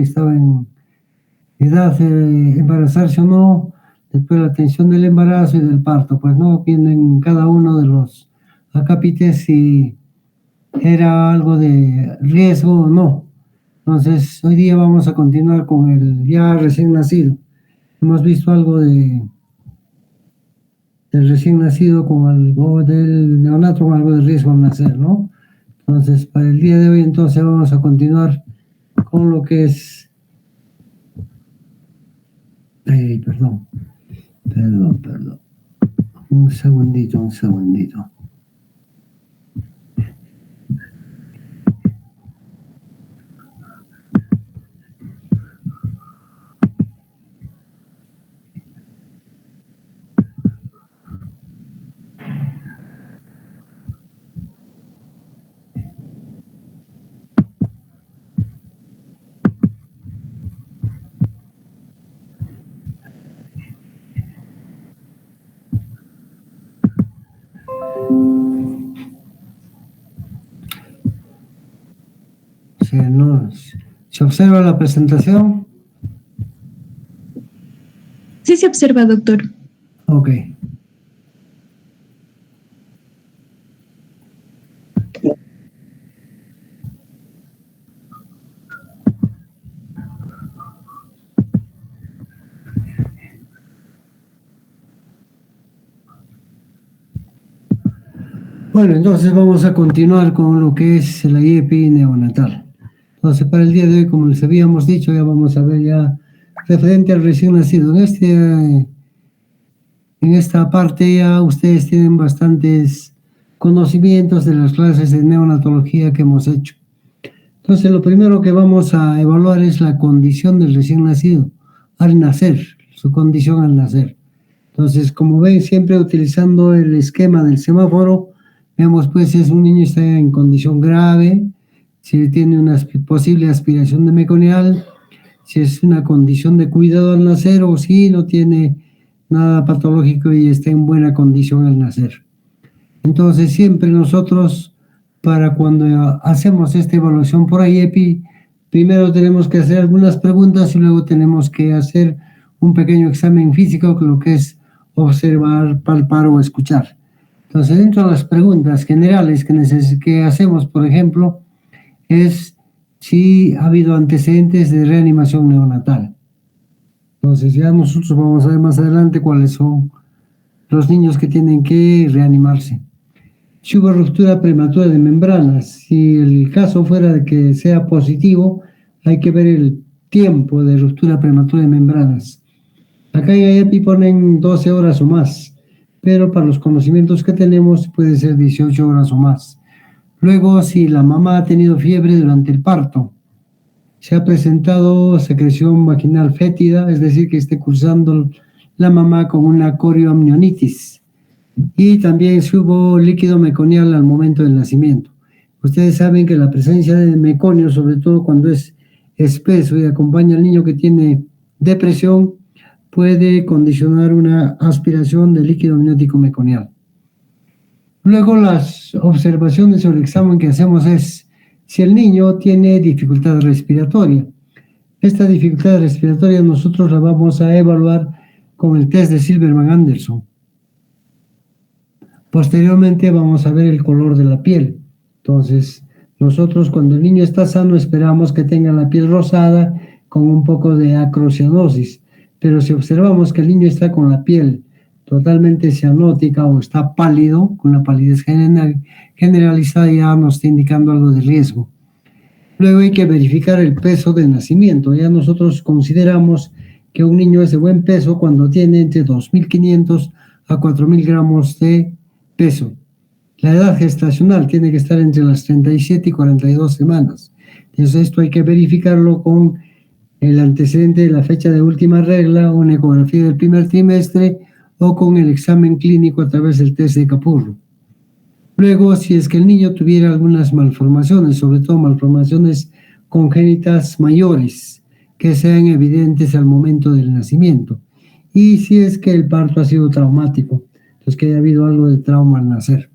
estaba en edad de embarazarse o no, después la atención del embarazo y del parto, pues no, viendo en cada uno de los acápites si era algo de riesgo o no. Entonces, hoy día vamos a continuar con el ya recién nacido. Hemos visto algo del recién nacido con algo del neonato con algo de riesgo al nacer, ¿no? Entonces, para el día de hoy, entonces vamos a continuar con lo que es... Ay, perdón. Un segundito. ¿Se observa la presentación? Sí se observa, doctor. Ok. Bueno, entonces vamos a continuar con lo que es la IEPI neonatal. Entonces, para el día de hoy, como les habíamos dicho, ya vamos a ver ya referente al recién nacido. En esta parte ya ustedes tienen bastantes conocimientos de las clases de neonatología que hemos hecho. Entonces, lo primero que vamos a evaluar es la condición del recién nacido al nacer, su condición al nacer. Entonces, como ven, siempre utilizando el esquema del semáforo, vemos pues si es un niño está en condición grave, si tiene una posible aspiración de meconial, si es una condición de cuidado al nacer o si no tiene nada patológico y está en buena condición al nacer. Entonces, siempre nosotros, para cuando hacemos esta evaluación por IEPI, primero tenemos que hacer algunas preguntas y luego tenemos que hacer un pequeño examen físico, que lo que es observar, palpar o escuchar. Entonces, dentro de las preguntas generales que hacemos, por ejemplo, es si ha habido antecedentes de reanimación neonatal. Entonces, ya nosotros vamos a ver más adelante cuáles son los niños que tienen que reanimarse. Si hubo ruptura prematura de membranas, si el caso fuera de que sea positivo, hay que ver el tiempo de ruptura prematura de membranas. Acá en IEPI ponen 12 horas o más, pero para los conocimientos que tenemos puede ser 18 horas o más. Luego, si la mamá ha tenido fiebre durante el parto, se ha presentado secreción vaginal fétida, es decir, que esté cursando la mamá con una corioamnionitis. Y también si hubo líquido meconial al momento del nacimiento. Ustedes saben que la presencia de meconio, sobre todo cuando es espeso y acompaña al niño que tiene depresión, puede condicionar una aspiración de líquido amniótico meconial. Luego las observaciones sobre el examen que hacemos es si el niño tiene dificultad respiratoria. Esta dificultad respiratoria nosotros la vamos a evaluar con el test de Silverman-Anderson. Posteriormente vamos a ver el color de la piel. Entonces, nosotros cuando el niño está sano esperamos que tenga la piel rosada con un poco de acrocianosis. Pero si observamos que el niño está con la piel totalmente cianótica o está pálido, con la palidez generalizada, ya nos está indicando algo de riesgo. Luego hay que verificar el peso de nacimiento. Ya nosotros consideramos que un niño es de buen peso cuando tiene entre 2.500 a 4.000 gramos de peso. La edad gestacional tiene que estar entre las 37 y 42 semanas. Entonces esto hay que verificarlo con el antecedente de la fecha de última regla, una ecografía del primer trimestre o con el examen clínico a través del test de Capurro. Luego, si es que el niño tuviera algunas malformaciones, sobre todo malformaciones congénitas mayores, que sean evidentes al momento del nacimiento. Y si es que el parto ha sido traumático, entonces que haya habido algo de trauma al nacer.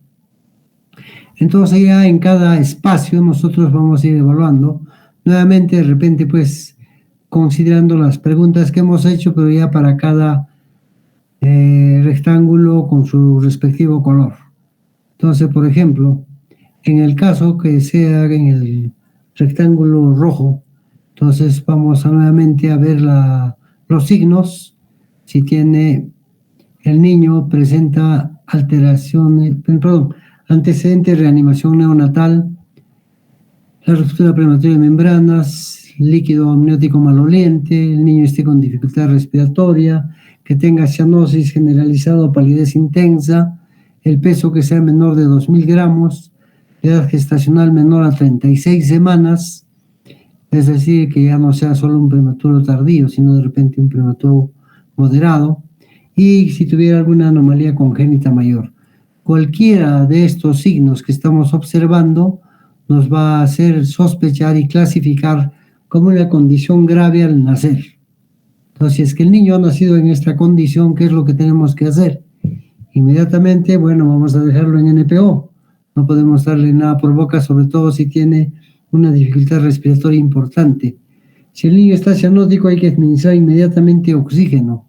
Entonces ya en cada espacio nosotros vamos a ir evaluando. Nuevamente, de repente, pues, considerando las preguntas que hemos hecho, pero ya para cada rectángulo con su respectivo color. Entonces, por ejemplo, en el caso que sea en el rectángulo rojo, entonces vamos nuevamente a ver los signos. Si tiene el niño presenta antecedentes de reanimación neonatal, la ruptura prematura de membranas, líquido amniótico maloliente, el niño esté con dificultad respiratoria, que tenga cianosis generalizada o palidez intensa, el peso que sea menor de 2.000 gramos, edad gestacional menor a 36 semanas, es decir, que ya no sea solo un prematuro tardío, sino de repente un prematuro moderado, y si tuviera alguna anomalía congénita mayor. Cualquiera de estos signos que estamos observando nos va a hacer sospechar y clasificar como una condición grave al nacer. Entonces, si es que el niño ha nacido en esta condición, ¿qué es lo que tenemos que hacer? Inmediatamente, bueno, vamos a dejarlo en NPO. No podemos darle nada por boca, sobre todo si tiene una dificultad respiratoria importante. Si el niño está cianótico, hay que administrar inmediatamente oxígeno.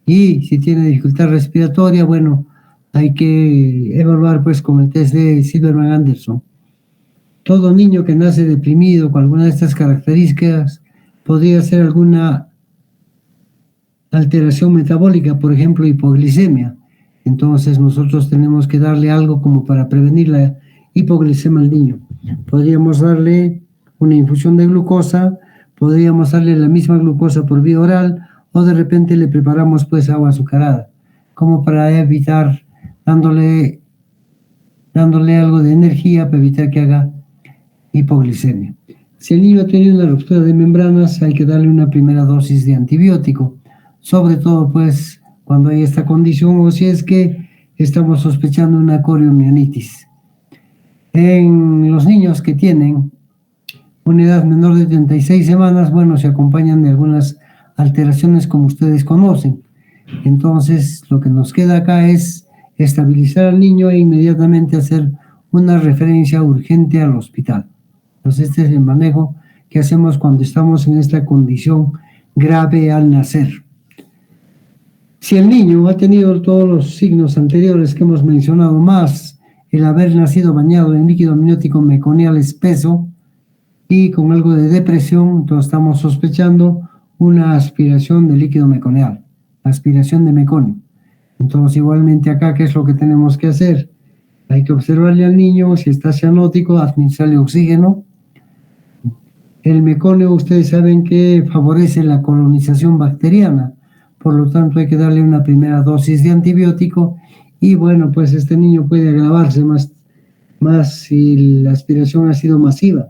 Y si tiene dificultad respiratoria, bueno, hay que evaluar pues con el test de Silverman-Anderson. Todo niño que nace deprimido con alguna de estas características podría ser alguna alteración metabólica, por ejemplo, hipoglicemia. Entonces nosotros tenemos que darle algo como para prevenir la hipoglicemia al niño. Podríamos darle una infusión de glucosa, podríamos darle la misma glucosa por vía oral, o de repente le preparamos pues agua azucarada, como para evitar, dándole algo de energía para evitar que haga hipoglicemia. Si el niño tiene una ruptura de membranas, hay que darle una primera dosis de antibiótico, sobre todo pues cuando hay esta condición o si es que estamos sospechando una coriomionitis. En los niños que tienen una edad menor de 36 semanas, bueno, se acompañan de algunas alteraciones como ustedes conocen. Entonces, lo que nos queda acá es estabilizar al niño e inmediatamente hacer una referencia urgente al hospital. Entonces, este es el manejo que hacemos cuando estamos en esta condición grave al nacer. Si el niño ha tenido todos los signos anteriores que hemos mencionado, más el haber nacido bañado en líquido amniótico meconial espeso y con algo de depresión, entonces estamos sospechando una aspiración de líquido meconial, aspiración de meconio. Entonces, igualmente acá, ¿qué es lo que tenemos que hacer? Hay que observarle al niño, si está cianótico, administrarle oxígeno. El meconio, ustedes saben que favorece la colonización bacteriana, por lo tanto hay que darle una primera dosis de antibiótico y bueno, pues este niño puede agravarse más si la aspiración ha sido masiva.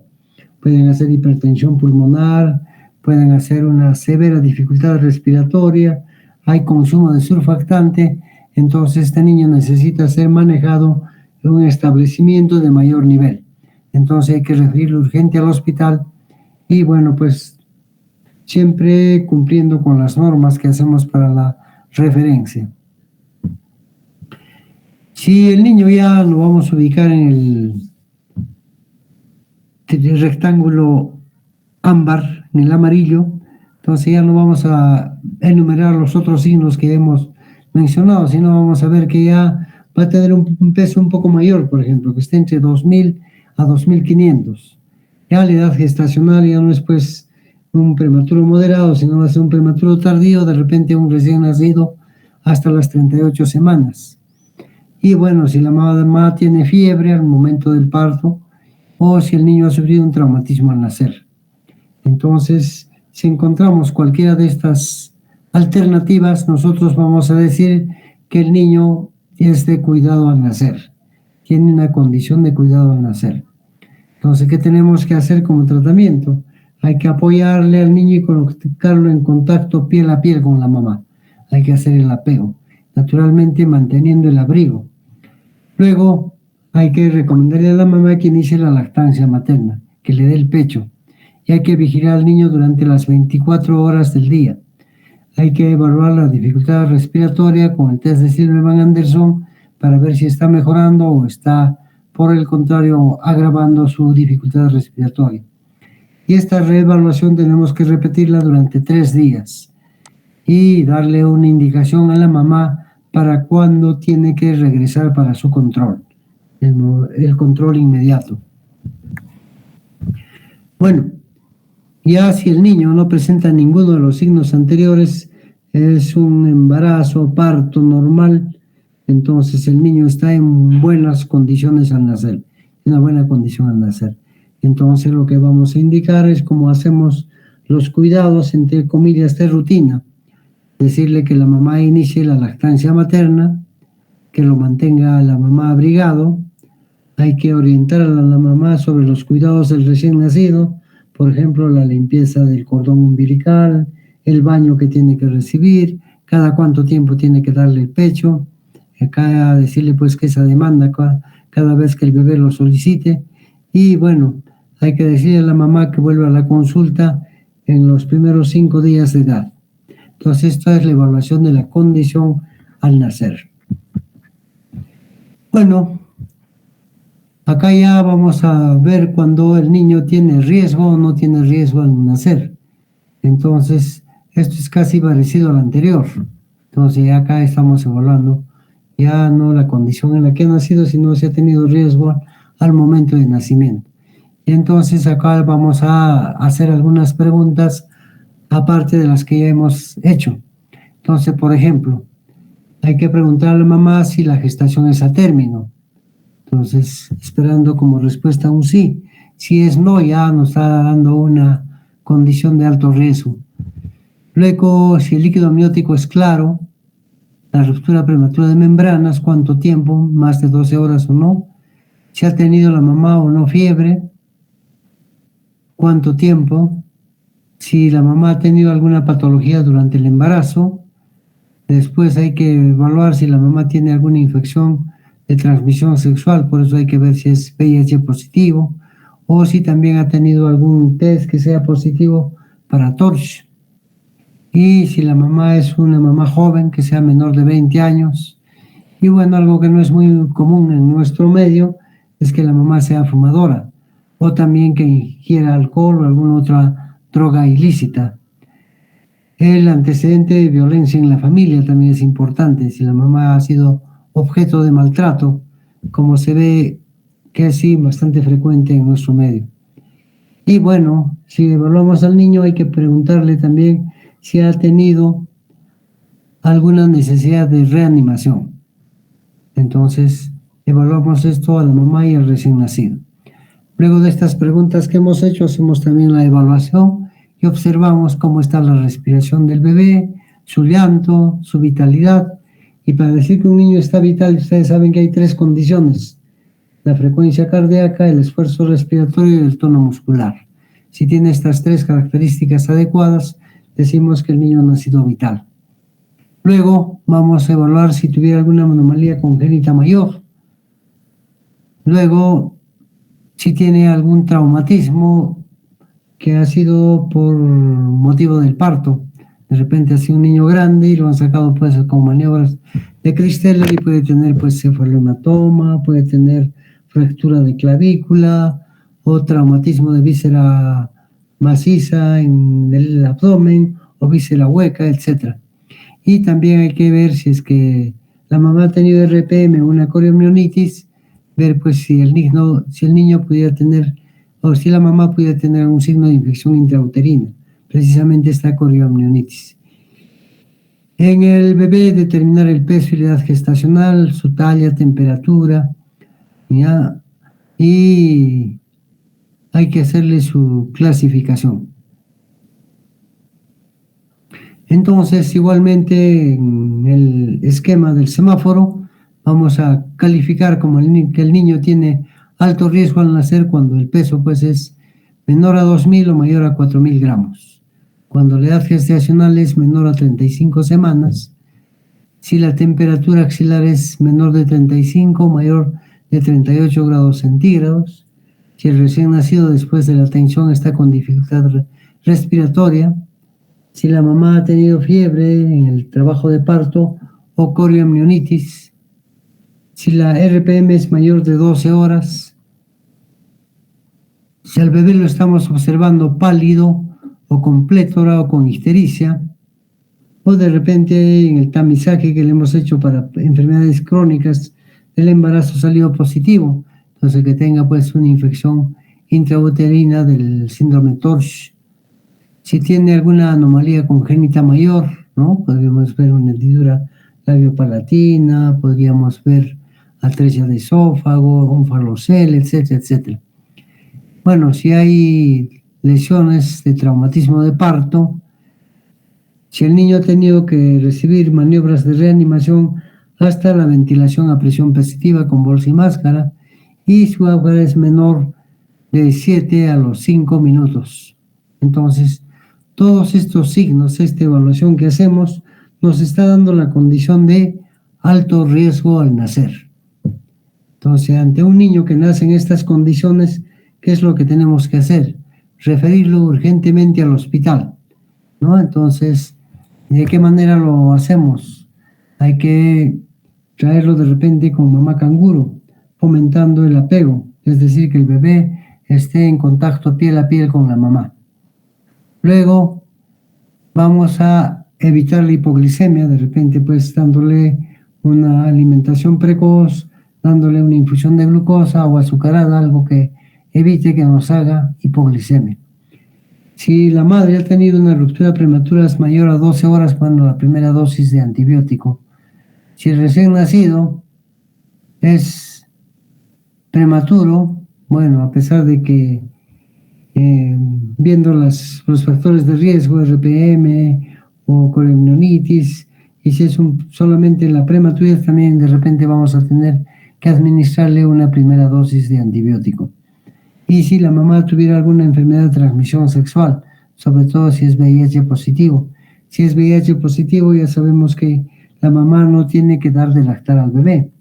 Pueden hacer hipertensión pulmonar, pueden hacer una severa dificultad respiratoria, hay consumo de surfactante, entonces este niño necesita ser manejado en un establecimiento de mayor nivel. Entonces hay que referirlo urgente al hospital y bueno, pues siempre cumpliendo con las normas que hacemos para la referencia. Si el niño ya lo vamos a ubicar en el rectángulo ámbar, en el amarillo, entonces ya no vamos a enumerar los otros signos que hemos mencionado, sino vamos a ver que ya va a tener un peso un poco mayor, por ejemplo, que esté entre 2.000 a 2.500. Ya la edad gestacional ya no es pues un prematuro moderado, sino va a ser un prematuro tardío, de repente un recién nacido hasta las 38 semanas. Y bueno, si la mamá tiene fiebre al momento del parto, o si el niño ha sufrido un traumatismo al nacer. Entonces, si encontramos cualquiera de estas alternativas, nosotros vamos a decir que el niño es de cuidado al nacer, tiene una condición de cuidado al nacer. Entonces, ¿qué tenemos que hacer como tratamiento? Hay que apoyarle al niño y colocarlo en contacto piel a piel con la mamá. Hay que hacer el apego, naturalmente manteniendo el abrigo. Luego, hay que recomendarle a la mamá que inicie la lactancia materna, que le dé el pecho. Y hay que vigilar al niño durante las 24 horas del día. Hay que evaluar la dificultad respiratoria con el test de Silverman-Anderson para ver si está mejorando o está, por el contrario, agravando su dificultad respiratoria. Y esta reevaluación tenemos que repetirla durante 3 días y darle una indicación a la mamá para cuándo tiene que regresar para su control, el control inmediato. Bueno, ya si el niño no presenta ninguno de los signos anteriores, es un embarazo, parto normal, entonces el niño está en buenas condiciones al nacer, en una buena condición al nacer. Entonces lo que vamos a indicar es cómo hacemos los cuidados, entre comillas, de rutina. Decirle que la mamá inicie la lactancia materna, que lo mantenga la mamá abrigado. Hay que orientar a la mamá sobre los cuidados del recién nacido, por ejemplo, la limpieza del cordón umbilical, el baño que tiene que recibir, cada cuánto tiempo tiene que darle el pecho, acá decirle pues que esa demanda cada vez que el bebé lo solicite. Y bueno, hay que decirle a la mamá que vuelva a la consulta en los primeros 5 días de edad. Entonces, esta es la evaluación de la condición al nacer. Bueno, acá ya vamos a ver cuando el niño tiene riesgo o no tiene riesgo al nacer. Entonces, esto es casi parecido al anterior. Entonces, ya acá estamos evaluando ya no la condición en la que ha nacido, sino si ha tenido riesgo al momento de nacimiento. Y entonces, acá vamos a hacer algunas preguntas aparte de las que ya hemos hecho. Entonces, por ejemplo, hay que preguntar a la mamá si la gestación es a término. Entonces, esperando como respuesta un sí. Si es no, ya nos está dando una condición de alto riesgo. Luego, si el líquido amniótico es claro, la ruptura prematura de membranas, cuánto tiempo, más de 12 horas o no, si ha tenido la mamá o no fiebre, cuánto tiempo, si la mamá ha tenido alguna patología durante el embarazo. Después hay que evaluar si la mamá tiene alguna infección de transmisión sexual, por eso hay que ver si es VIH positivo o si también ha tenido algún test que sea positivo para TORCH. Y si la mamá es una mamá joven, que sea menor de 20 años. Y bueno, algo que no es muy común en nuestro medio es que la mamá sea fumadora o también que ingiera alcohol o alguna otra droga ilícita. El antecedente de violencia en la familia también es importante. Si la mamá ha sido objeto de maltrato, como se ve que es sí bastante frecuente en nuestro medio. Y bueno, si evaluamos al niño hay que preguntarle también si ha tenido alguna necesidad de reanimación. Entonces, evaluamos esto a la mamá y al recién nacido. Luego de estas preguntas que hemos hecho, hacemos también la evaluación y observamos cómo está la respiración del bebé, su llanto, su vitalidad. Y para decir que un niño está vital, ustedes saben que hay 3 condiciones: la frecuencia cardíaca, el esfuerzo respiratorio y el tono muscular. Si tiene estas 3 características adecuadas, decimos que el niño ha nacido vital. Luego vamos a evaluar si tuviera alguna anomalía congénita mayor. Luego, si tiene algún traumatismo que ha sido por motivo del parto. De repente ha sido un niño grande y lo han sacado pues con maniobras de Christeller y puede tener pues cefalohematoma, puede tener fractura de clavícula o traumatismo de víscera maciza en el abdomen o víscera hueca, etc. Y también hay que ver si es que la mamá ha tenido RPM o una coriomionitis, ver pues si el niño pudiera tener o si la mamá pudiera tener un signo de infección intrauterina, precisamente esta coriomionitis. En el bebé determinar el peso y la edad gestacional, su talla, temperatura, ¿ya? Y hay que hacerle su clasificación. Entonces, igualmente en el esquema del semáforo, vamos a calificar como que el niño tiene alto riesgo al nacer cuando el peso pues es menor a 2.000 o mayor a 4.000 gramos. Cuando la edad gestacional es menor a 35 semanas, si la temperatura axilar es menor de 35 o mayor de 38 grados centígrados, si el recién nacido después de la atención está con dificultad respiratoria, si la mamá ha tenido fiebre en el trabajo de parto o coriomionitis, si la RPM es mayor de 12 horas, Si al bebé lo estamos observando pálido o con plétora o con ictericia, o de repente en el tamizaje que le hemos hecho para enfermedades crónicas del embarazo salió positivo, entonces que tenga pues una infección intrauterina del síndrome Torch. Si tiene alguna anomalía congénita mayor, ¿no? Podríamos ver una hendidura labiopalatina, podríamos ver atresia de esófago, un falocel, etcétera, etcétera. Bueno, si hay lesiones de traumatismo de parto, si el niño ha tenido que recibir maniobras de reanimación hasta la ventilación a presión positiva con bolsa y máscara, y su agua es menor de 7 a los 5 minutos. Entonces, todos estos signos, esta evaluación que hacemos, nos está dando la condición de alto riesgo al nacer. Entonces, ante un niño que nace en estas condiciones, ¿qué es lo que tenemos que hacer? Referirlo urgentemente al hospital, ¿no? Entonces, ¿de qué manera lo hacemos? Hay que traerlo de repente con mamá canguro, fomentando el apego, es decir, que el bebé esté en contacto piel a piel con la mamá. Luego vamos a evitar la hipoglicemia, de repente pues dándole una alimentación precoz, dándole una infusión de glucosa o azucarada, algo que evite que nos haga hipoglicemia. Si la madre ha tenido una ruptura prematura es mayor a 12 horas cuando la primera dosis de antibiótico. Si el recién nacido es prematuro, bueno, a pesar de que viendo los factores de riesgo, RPM o coreamnionitis, y si es solamente la prematurez, también de repente vamos a tener que administrarle una primera dosis de antibiótico. Y si la mamá tuviera alguna enfermedad de transmisión sexual, sobre todo si es VIH positivo. Si es VIH positivo, ya sabemos que la mamá no tiene que dar de lactar al bebé,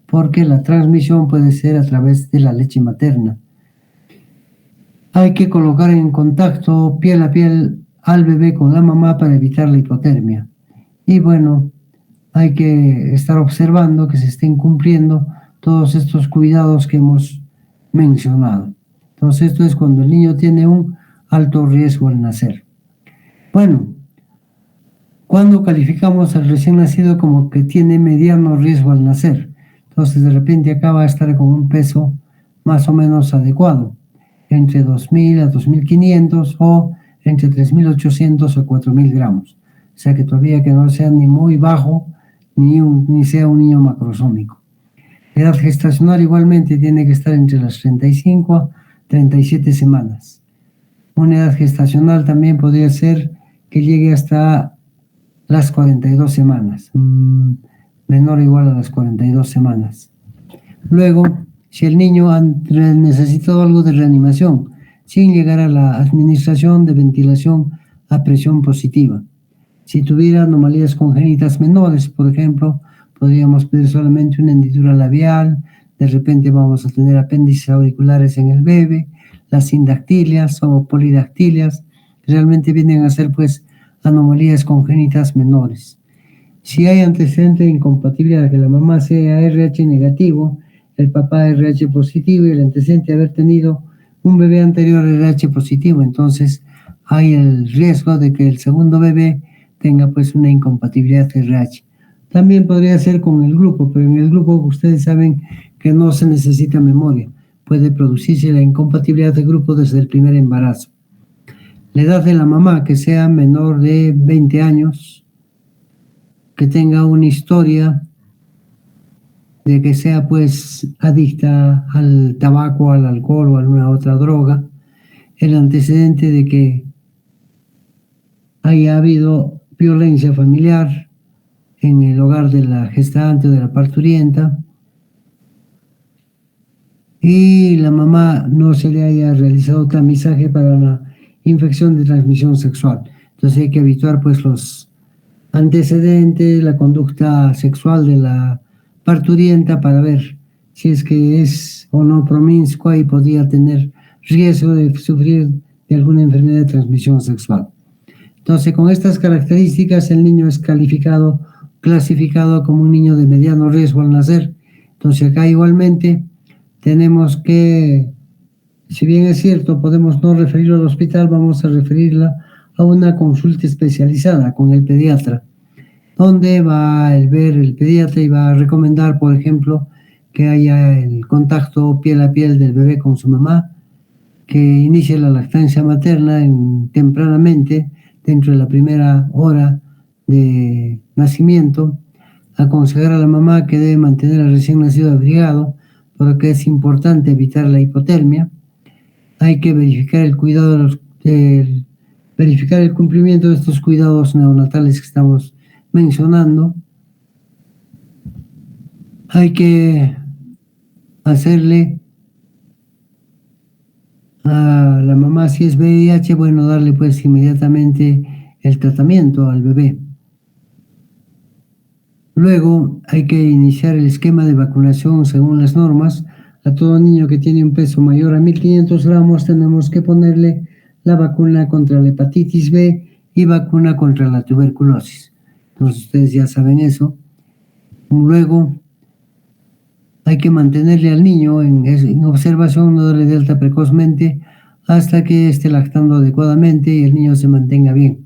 porque la transmisión puede ser a través de la leche materna. Hay que colocar en contacto piel a piel al bebé con la mamá para evitar la hipotermia. Y bueno, hay que estar observando que se estén cumpliendo todos estos cuidados que hemos mencionado. Entonces, esto es cuando el niño tiene un alto riesgo al nacer. Bueno, cuando calificamos al recién nacido como que tiene mediano riesgo al nacer, entonces de repente acaba de estar con un peso más o menos adecuado, entre 2.000 a 2.500 o entre 3.800 a 4.000 gramos. O sea que todavía que no sea ni muy bajo ni sea un niño macrosómico. La edad gestacional igualmente tiene que estar entre las 35 a 37 semanas. Una edad gestacional también podría ser que llegue hasta las 42 semanas, menor o igual a las 42 semanas. Luego, si el niño ha necesitado algo de reanimación, sin llegar a la administración de ventilación a presión positiva. Si tuviera anomalías congénitas menores, por ejemplo, podríamos pedir solamente una hendidura labial, de repente vamos a tener apéndices auriculares en el bebé, las sindactilias o polidactilias, realmente vienen a ser pues anomalías congénitas menores. Si hay antecedente de incompatibilidad de que la mamá sea RH negativo, el papá RH positivo y el antecedente de haber tenido un bebé anterior RH positivo, entonces hay el riesgo de que el segundo bebé tenga pues una incompatibilidad RH. También podría ser con el grupo, pero en el grupo ustedes saben que no se necesita memoria. Puede producirse la incompatibilidad de grupo desde el primer embarazo. La edad de la mamá, que sea menor de 20 años, que tenga una historia de que sea pues adicta al tabaco, al alcohol o a alguna otra droga, el antecedente de que haya habido violencia familiar en el hogar de la gestante o de la parturienta y la mamá no se le haya realizado tamizaje para la infección de transmisión sexual. Entonces hay que evitar pues los antecedentes, la conducta sexual de la parturienta para ver si es que es o no promiscua y podría tener riesgo de sufrir de alguna enfermedad de transmisión sexual. Entonces, con estas características, el niño es clasificado como un niño de mediano riesgo al nacer. Entonces, acá igualmente tenemos que Si bien es cierto, podemos no referirlo al hospital, vamos a referirla a una consulta especializada con el pediatra, donde va a ver el pediatra y va a recomendar, por ejemplo, que haya el contacto piel a piel del bebé con su mamá, que inicie la lactancia materna tempranamente, dentro de la primera hora de nacimiento, aconsejar a la mamá que debe mantener al recién nacido abrigado, porque es importante evitar la hipotermia. Hay que verificar el cuidado verificar el cumplimiento de estos cuidados neonatales que estamos mencionando. Hay que hacerle a la mamá, si es VIH, bueno, darle pues inmediatamente el tratamiento al bebé. Luego hay que iniciar el esquema de vacunación según las normas. A todo niño que tiene un peso mayor a 1500 gramos tenemos que ponerle la vacuna contra la hepatitis B y vacuna contra la tuberculosis. Entonces ustedes ya saben eso. Luego hay que mantenerle al niño en observación, no darle de alta precozmente hasta que esté lactando adecuadamente y el niño se mantenga bien.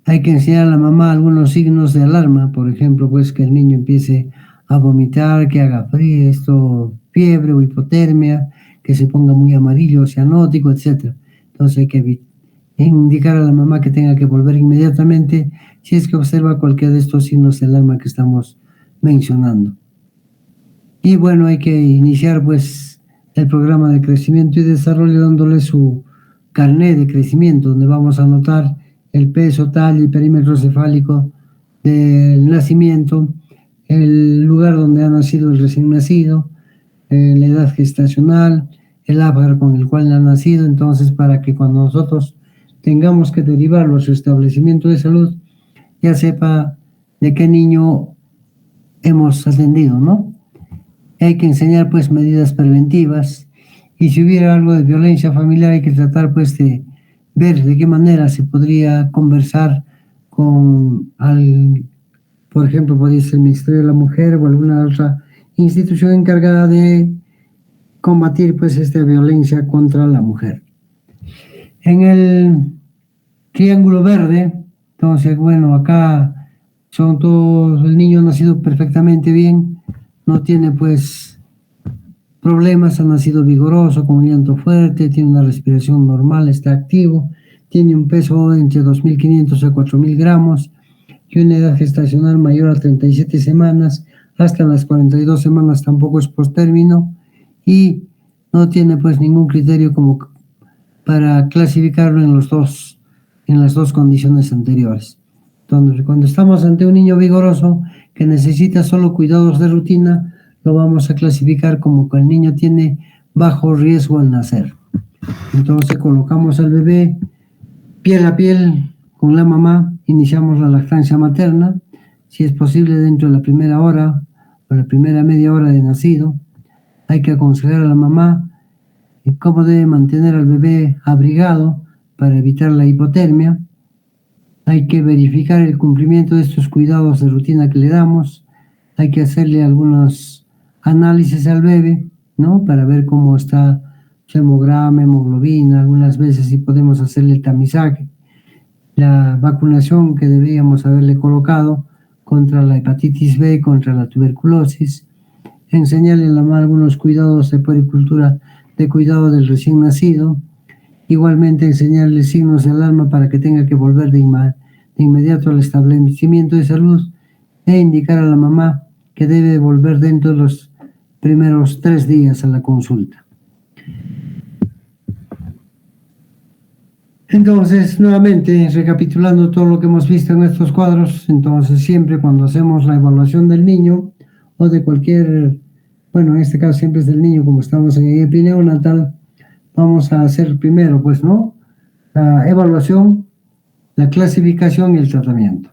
Hay que enseñar a la mamá algunos signos de alarma, por ejemplo, pues que el niño empiece a vomitar, que haga frío, fiebre o hipotermia, que se ponga muy amarillo, cianótico, etc. Entonces hay que indicar a la mamá que tenga que volver inmediatamente si es que observa cualquiera de estos signos de alarma que estamos mencionando. Y bueno, hay que iniciar pues el programa de crecimiento y desarrollo dándole su carnet de crecimiento, donde vamos a anotar el peso, talla y perímetro cefálico del nacimiento, el lugar donde ha nacido el recién nacido, la edad gestacional, el APGAR con el cual ha nacido, entonces para que cuando nosotros tengamos que derivarlo a su establecimiento de salud, ya sepa de qué niño hemos atendido, ¿no? Hay que enseñar pues medidas preventivas y si hubiera algo de violencia familiar hay que tratar pues de ver de qué manera se podría conversar con por ejemplo, podría ser el Ministerio de la Mujer o alguna otra institución encargada de combatir pues esta violencia contra la mujer. En el triángulo verde, entonces bueno, acá son todos, el niño ha nacido perfectamente bien, no tiene pues problemas, ha nacido vigoroso, con un llanto fuerte, tiene una respiración normal, está activo, tiene un peso entre 2.500 a 4.000 gramos y una edad gestacional mayor a 37 semanas, hasta las 42 semanas tampoco es postérmino y no tiene pues ningún criterio como para clasificarlo en las dos condiciones anteriores. Entonces, cuando estamos ante un niño vigoroso que necesita solo cuidados de rutina, lo vamos a clasificar como que el niño tiene bajo riesgo al nacer. Entonces colocamos al bebé piel a piel con la mamá, iniciamos la lactancia materna, si es posible dentro de la primera hora o la primera media hora de nacido. Hay que aconsejar a la mamá cómo debe mantener al bebé abrigado para evitar la hipotermia. Hay que verificar el cumplimiento de estos cuidados de rutina que le damos. Hay que hacerle algunos análisis al bebé, ¿no? Para ver cómo está su hemograma, hemoglobina, algunas veces si podemos hacerle el tamizaje. La vacunación que deberíamos haberle colocado contra la hepatitis B, contra la tuberculosis. Enseñarle a la mamá algunos cuidados de puericultura, de cuidado del recién nacido. Igualmente enseñarle signos de alarma para que tenga que volver de inmediato al establecimiento de salud e indicar a la mamá que debe volver dentro de los primeros 3 días a la consulta. Entonces, nuevamente, recapitulando todo lo que hemos visto en estos cuadros, entonces siempre cuando hacemos la evaluación del niño o de cualquier, bueno, en este caso siempre es del niño, como estamos en IEPI neonatal, vamos a hacer primero, pues, ¿no? La evaluación, la clasificación y el tratamiento.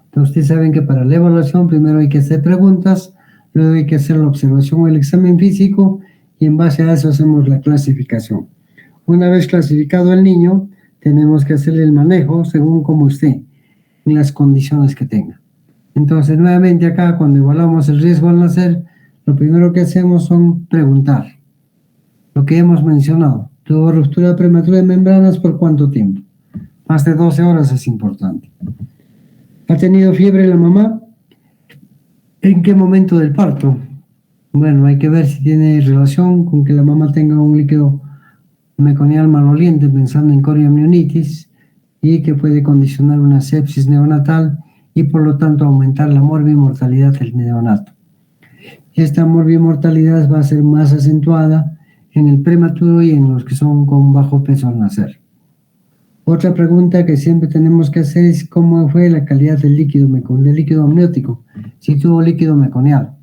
Entonces, ustedes saben que para la evaluación primero hay que hacer preguntas, luego hay que hacer la observación o el examen físico y en base a eso hacemos la clasificación. Una vez clasificado el niño, tenemos que hacerle el manejo según como esté, en las condiciones que tenga. Entonces, nuevamente acá, cuando evaluamos el riesgo al nacer, lo primero que hacemos son preguntar. Lo que hemos mencionado, tuvo ruptura prematura de membranas, ¿por cuánto tiempo? Más de 12 horas es importante. ¿Ha tenido fiebre la mamá? ¿En qué momento del parto? Bueno, hay que ver si tiene relación con que la mamá tenga un líquido meconial maloliente, pensando en coriomionitis, y que puede condicionar una sepsis neonatal y por lo tanto aumentar la morbimortalidad del neonato. Esta morbimortalidad va a ser más acentuada en el prematuro y en los que son con bajo peso al nacer. Otra pregunta que siempre tenemos que hacer es cómo fue la calidad del líquido amniótico, si tuvo líquido meconial.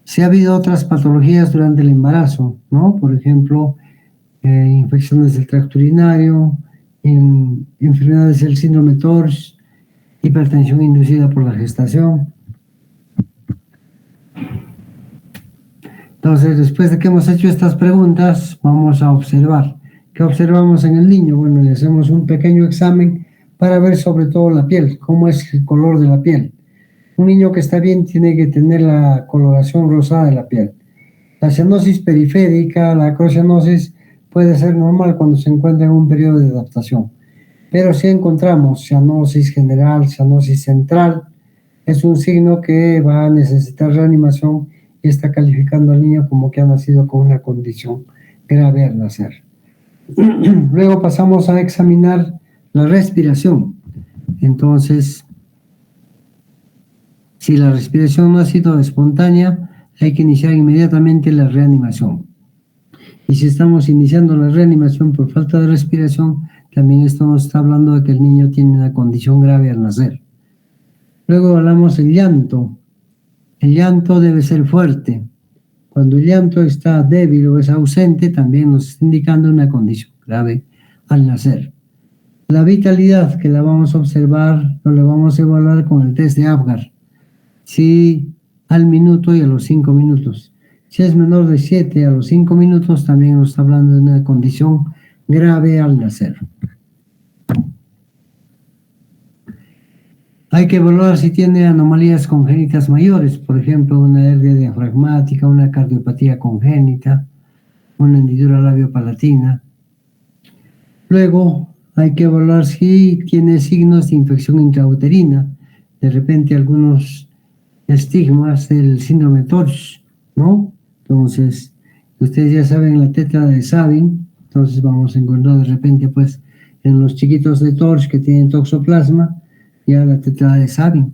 Si ha habido otras patologías durante el embarazo, ¿no? Por ejemplo, infecciones del tracto urinario, enfermedades del síndrome TORCH, hipertensión inducida por la gestación. Entonces, después de que hemos hecho estas preguntas, vamos a observar. ¿Qué observamos en el niño? Bueno, le hacemos un pequeño examen para ver sobre todo la piel, cómo es el color de la piel. Un niño que está bien tiene que tener la coloración rosada de la piel. La cianosis periférica, la acrocianosis, puede ser normal cuando se encuentra en un periodo de adaptación. Pero si encontramos cianosis general, cianosis central, es un signo que va a necesitar reanimación y está calificando al niño como que ha nacido con una condición grave al nacer. Luego pasamos a examinar la respiración. Entonces, si la respiración no ha sido espontánea, hay que iniciar inmediatamente la reanimación. Y si estamos iniciando la reanimación por falta de respiración, también esto nos está hablando de que el niño tiene una condición grave al nacer. Luego hablamos del llanto. El llanto debe ser fuerte. Cuando el llanto está débil o es ausente, también nos está indicando una condición grave al nacer. La vitalidad, que la vamos a observar, o la vamos a evaluar con el test de Apgar. Si al minuto y a los 5 minutos. Si es menor de 7 a los 5 minutos, también nos está hablando de una condición grave al nacer. Hay que evaluar si tiene anomalías congénitas mayores, por ejemplo, una hernia diafragmática, una cardiopatía congénita, una hendidura labiopalatina. Luego, hay que evaluar si tiene signos de infección intrauterina, de repente algunos estigmas del síndrome TORCH, ¿no? Entonces, ustedes ya saben la tetra de Sabin, entonces vamos a encontrar de repente, pues, en los chiquitos de TORCH que tienen toxoplasma, ya la tetra de Sabin.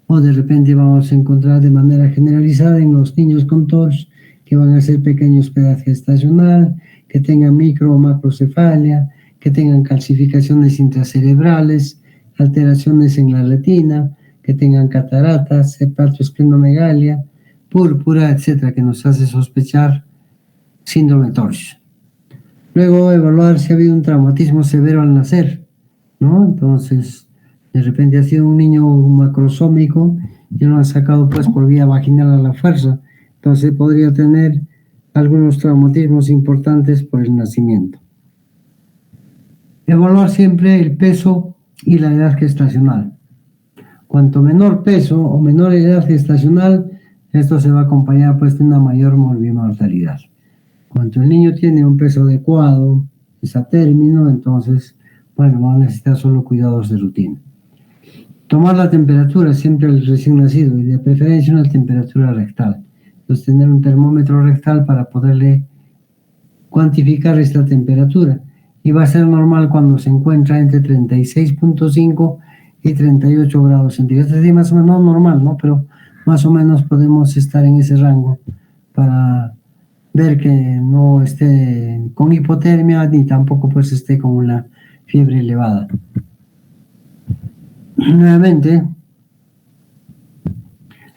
O de repente vamos a encontrar de manera generalizada en los niños con TORCH que van a ser pequeños pedazos gestacional, que tengan micro o macrocefalia, que tengan calcificaciones intracerebrales, alteraciones en la retina, que tengan cataratas, hepatoesplenomegalia, púrpura, etcétera, que nos hace sospechar síndrome TORCH. Luego evaluar si ha habido un traumatismo severo al nacer, ¿no? Entonces, de repente ha sido un niño macrosómico y lo han sacado pues por vía vaginal a la fuerza, entonces podría tener algunos traumatismos importantes por el nacimiento. Evaluar siempre el peso y la edad gestacional. Cuanto menor peso o menor edad gestacional, esto se va a acompañar pues de una mayor morbimortalidad. Cuando el niño tiene un peso adecuado, es a término, entonces, bueno, va a necesitar solo cuidados de rutina. Tomar la temperatura siempre al recién nacido y de preferencia una temperatura rectal. Entonces, tener un termómetro rectal para poderle cuantificar esta temperatura. Y va a ser normal cuando se encuentra entre 36.5 y 38 grados centígrados. Es decir, más o menos normal, ¿no? Pero más o menos podemos estar en ese rango para ver que no esté con hipotermia ni tampoco pues esté con una fiebre elevada. Nuevamente,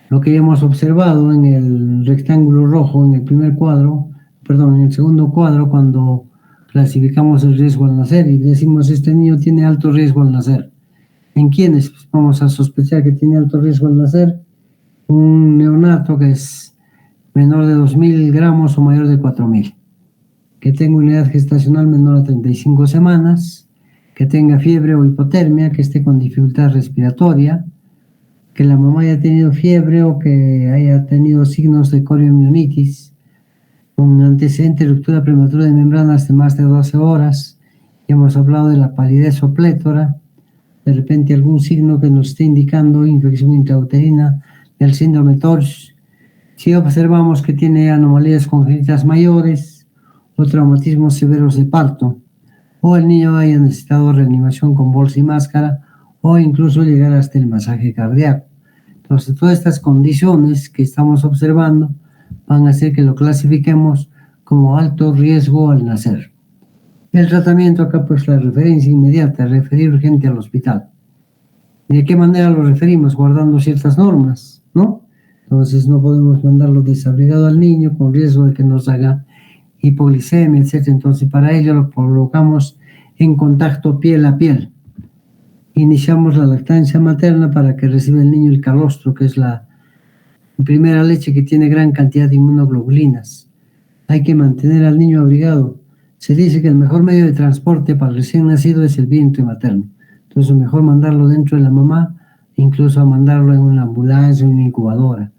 lo que ya hemos observado en el rectángulo rojo, en el primer cuadro, perdón, en el segundo cuadro, cuando clasificamos el riesgo al nacer y decimos este niño tiene alto riesgo al nacer. ¿En quiénes? Pues vamos a sospechar que tiene alto riesgo al nacer. Un neonato que es menor de 2.000 gramos o mayor de 4.000, que tenga una edad gestacional menor a 35 semanas, que tenga fiebre o hipotermia, que esté con dificultad respiratoria, que la mamá haya tenido fiebre o que haya tenido signos de coriomionitis, con antecedente de ruptura prematura de membranas de más de 12 horas. Hemos hablado de la palidez o plétora, de repente algún signo que nos esté indicando infección intrauterina del síndrome TORCH. Si observamos que tiene anomalías congénitas mayores o traumatismos severos de parto, o el niño haya necesitado reanimación con bolsa y máscara, o incluso llegar hasta el masaje cardíaco. Entonces, todas estas condiciones que estamos observando van a hacer que lo clasifiquemos como alto riesgo al nacer. El tratamiento acá, pues la referencia inmediata, referir urgente al hospital. ¿Y de qué manera lo referimos? Guardando ciertas normas, ¿no? Entonces no podemos mandarlo desabrigado al niño con riesgo de que nos haga hipoglicemia, etc. Entonces para ello lo colocamos en contacto piel a piel. Iniciamos la lactancia materna para que reciba el niño el calostro, que es la primera leche que tiene gran cantidad de inmunoglobulinas. Hay que mantener al niño abrigado. Se dice que el mejor medio de transporte para el recién nacido es el vientre materno. Entonces mejor mandarlo dentro de la mamá, incluso a mandarlo en una ambulancia, en una incubadora.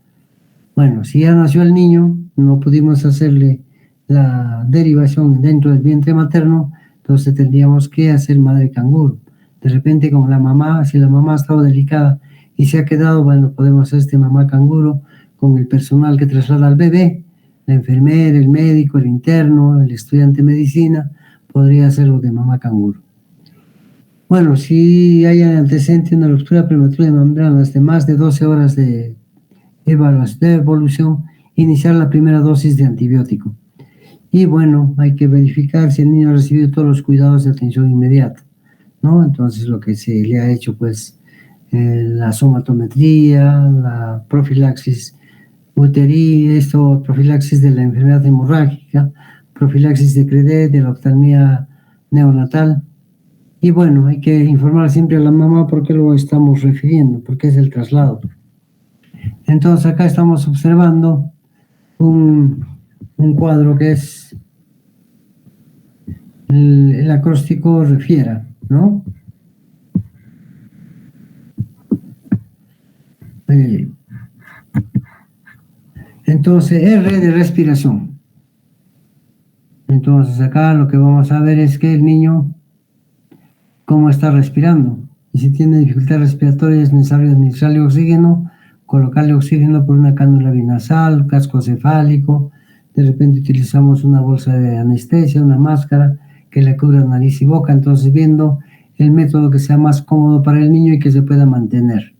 Bueno, si ya nació el niño, no pudimos hacerle la derivación dentro del vientre materno, entonces tendríamos que hacer madre canguro. De repente con la mamá, si la mamá ha estado delicada y se ha quedado, bueno, podemos hacer mamá canguro con el personal que traslada al bebé, la enfermera, el médico, el interno, el estudiante de medicina, podría hacerlo de mamá canguro. Bueno, si hay antecedente de una ruptura prematura de membranas de más de 12 horas de evolución, iniciar la primera dosis de antibiótico. Y bueno, hay que verificar si el niño ha recibido todos los cuidados de atención inmediata, ¿no? Entonces lo que se le ha hecho, pues, la somatometría, la profilaxis uterina, profilaxis de la enfermedad hemorrágica, profilaxis de CREDE, de la oftalmía neonatal. Y bueno, hay que informar siempre a la mamá por qué lo estamos refiriendo, porque es el traslado. Entonces acá estamos observando un cuadro que es el acróstico refiera, ¿no? Entonces, R de respiración. Entonces acá lo que vamos a ver es que el niño cómo está respirando. Y si tiene dificultad respiratoria es necesario administrarle oxígeno, colocarle oxígeno por una cánula binasal, casco cefálico. De repente utilizamos una bolsa de anestesia, una máscara que le cubra nariz y boca. Entonces viendo el método que sea más cómodo para el niño y que se pueda mantener,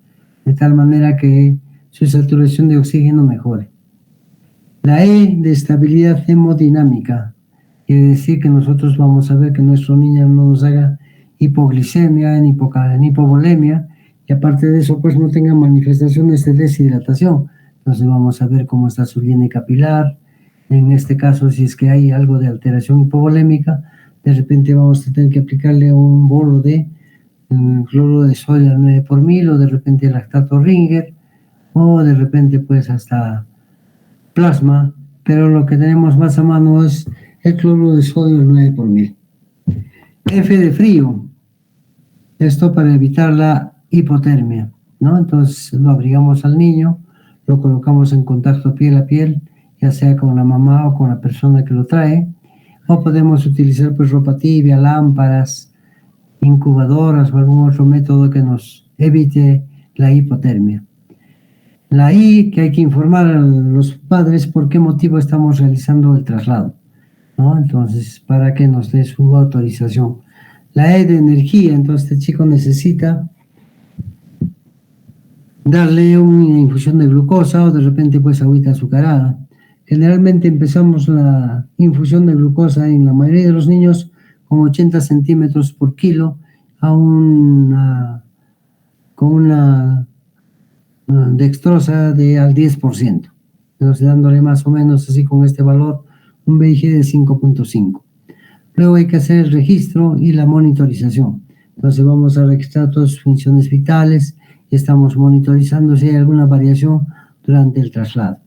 de tal manera que su saturación de oxígeno mejore. La E de estabilidad hemodinámica. Quiere decir que nosotros vamos a ver que nuestro niño no nos haga hipoglicemia, ni hipovolemia, y aparte de eso, pues no tenga manifestaciones de deshidratación. Entonces vamos a ver cómo está su línea capilar. En este caso, si es que hay algo de alteración hipovolémica, de repente vamos a tener que aplicarle un bolo de cloruro de sodio al 9 por 1000, o de repente lactato Ringer, o de repente pues hasta plasma, pero lo que tenemos más a mano es el cloruro de sodio al 9 por 1000. F de frío, esto para evitar la hipotermia, ¿no? Entonces lo abrigamos al niño, lo colocamos en contacto piel a piel, ya sea con la mamá o con la persona que lo trae, o podemos utilizar pues ropa tibia, lámparas, incubadoras o algún otro método que nos evite la hipotermia. La I, que hay que informar a los padres por qué motivo estamos realizando el traslado, ¿no? Entonces, para que nos dé su autorización. La E de energía, entonces este chico necesita darle una infusión de glucosa o de repente pues agüita azucarada. Generalmente empezamos la infusión de glucosa en la mayoría de los niños con 80 centímetros por kilo con una dextrosa al 10%, entonces dándole más o menos así con este valor un VIG de 5.5. Luego hay que hacer el registro y la monitorización. Entonces vamos a registrar todas sus funciones vitales y estamos monitorizando si hay alguna variación durante el traslado.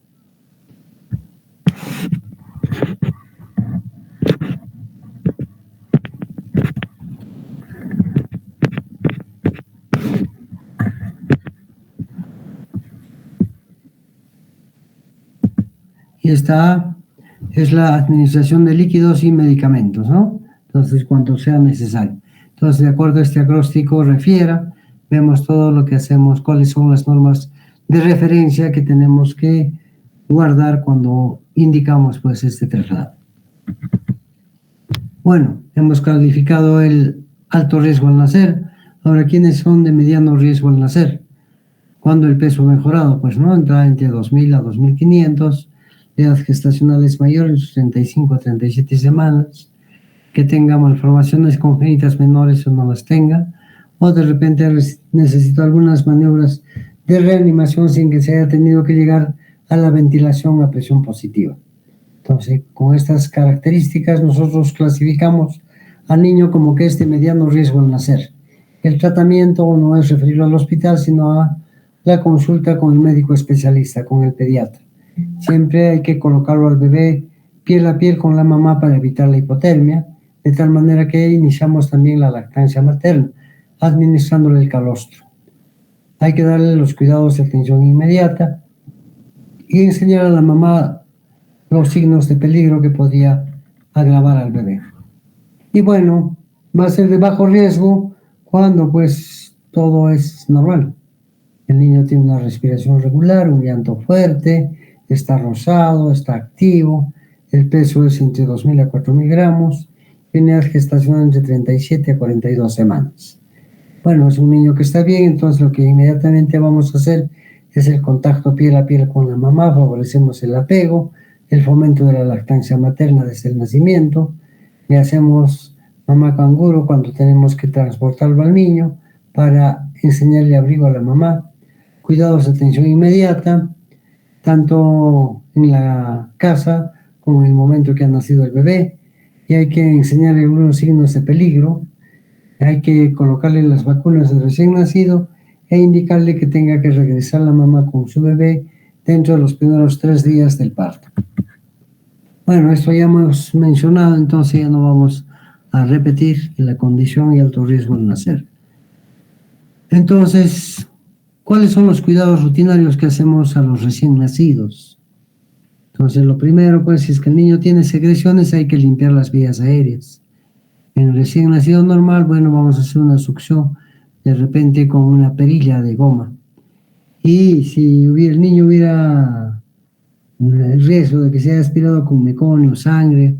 Y está es la administración de líquidos y medicamentos, ¿no? Entonces, cuanto sea necesario. Entonces, de acuerdo a este acróstico refiera, vemos todo lo que hacemos, cuáles son las normas de referencia que tenemos que guardar cuando indicamos pues este traslado. Bueno, hemos calificado el alto riesgo al nacer. Ahora, ¿quiénes son de mediano riesgo al nacer? ¿Cuándo el peso mejorado? Pues no, entra entre 2.000 a 2.500, edad gestacional es mayor en sus 35 a 37 semanas, que tenga malformaciones congénitas menores o no las tenga, o de repente necesito algunas maniobras de reanimación sin que se haya tenido que llegar a la ventilación a presión positiva. Entonces, con estas características nosotros clasificamos al niño como que es de mediano riesgo al nacer. El tratamiento no es referirlo al hospital, sino a la consulta con el médico especialista, con el pediatra. Siempre hay que colocarlo al bebé piel a piel con la mamá para evitar la hipotermia, de tal manera que iniciamos también la lactancia materna, administrándole el calostro. Hay que darle los cuidados de atención inmediata y enseñar a la mamá los signos de peligro que podría agravar al bebé. Y bueno, va a ser de bajo riesgo cuando pues todo es normal. El niño tiene una respiración regular, un llanto fuerte, está rosado, está activo, el peso es entre 2.000 a 4.000 gramos, tiene edad gestacional entre 37 a 42 semanas. Bueno, es un niño que está bien, entonces lo que inmediatamente vamos a hacer es el contacto piel a piel con la mamá, favorecemos el apego, el fomento de la lactancia materna desde el nacimiento, le hacemos mamá canguro cuando tenemos que transportarlo al niño para enseñarle abrigo a la mamá, cuidados de atención inmediata, tanto en la casa como en el momento que ha nacido el bebé, y hay que enseñarle algunos signos de peligro, hay que colocarle las vacunas del recién nacido e indicarle que tenga que regresar la mamá con su bebé dentro de los primeros 3 días del parto. Bueno, esto ya hemos mencionado, entonces ya no vamos a repetir la condición y alto riesgo al nacer. Entonces, ¿cuáles son los cuidados rutinarios que hacemos a los recién nacidos? Entonces, lo primero, pues, si es que el niño tiene secreciones, hay que limpiar las vías aéreas. En el recién nacido normal, bueno, vamos a hacer una succión de repente con una perilla de goma. Y si el niño hubiera el riesgo de que sea aspirado con meconio, sangre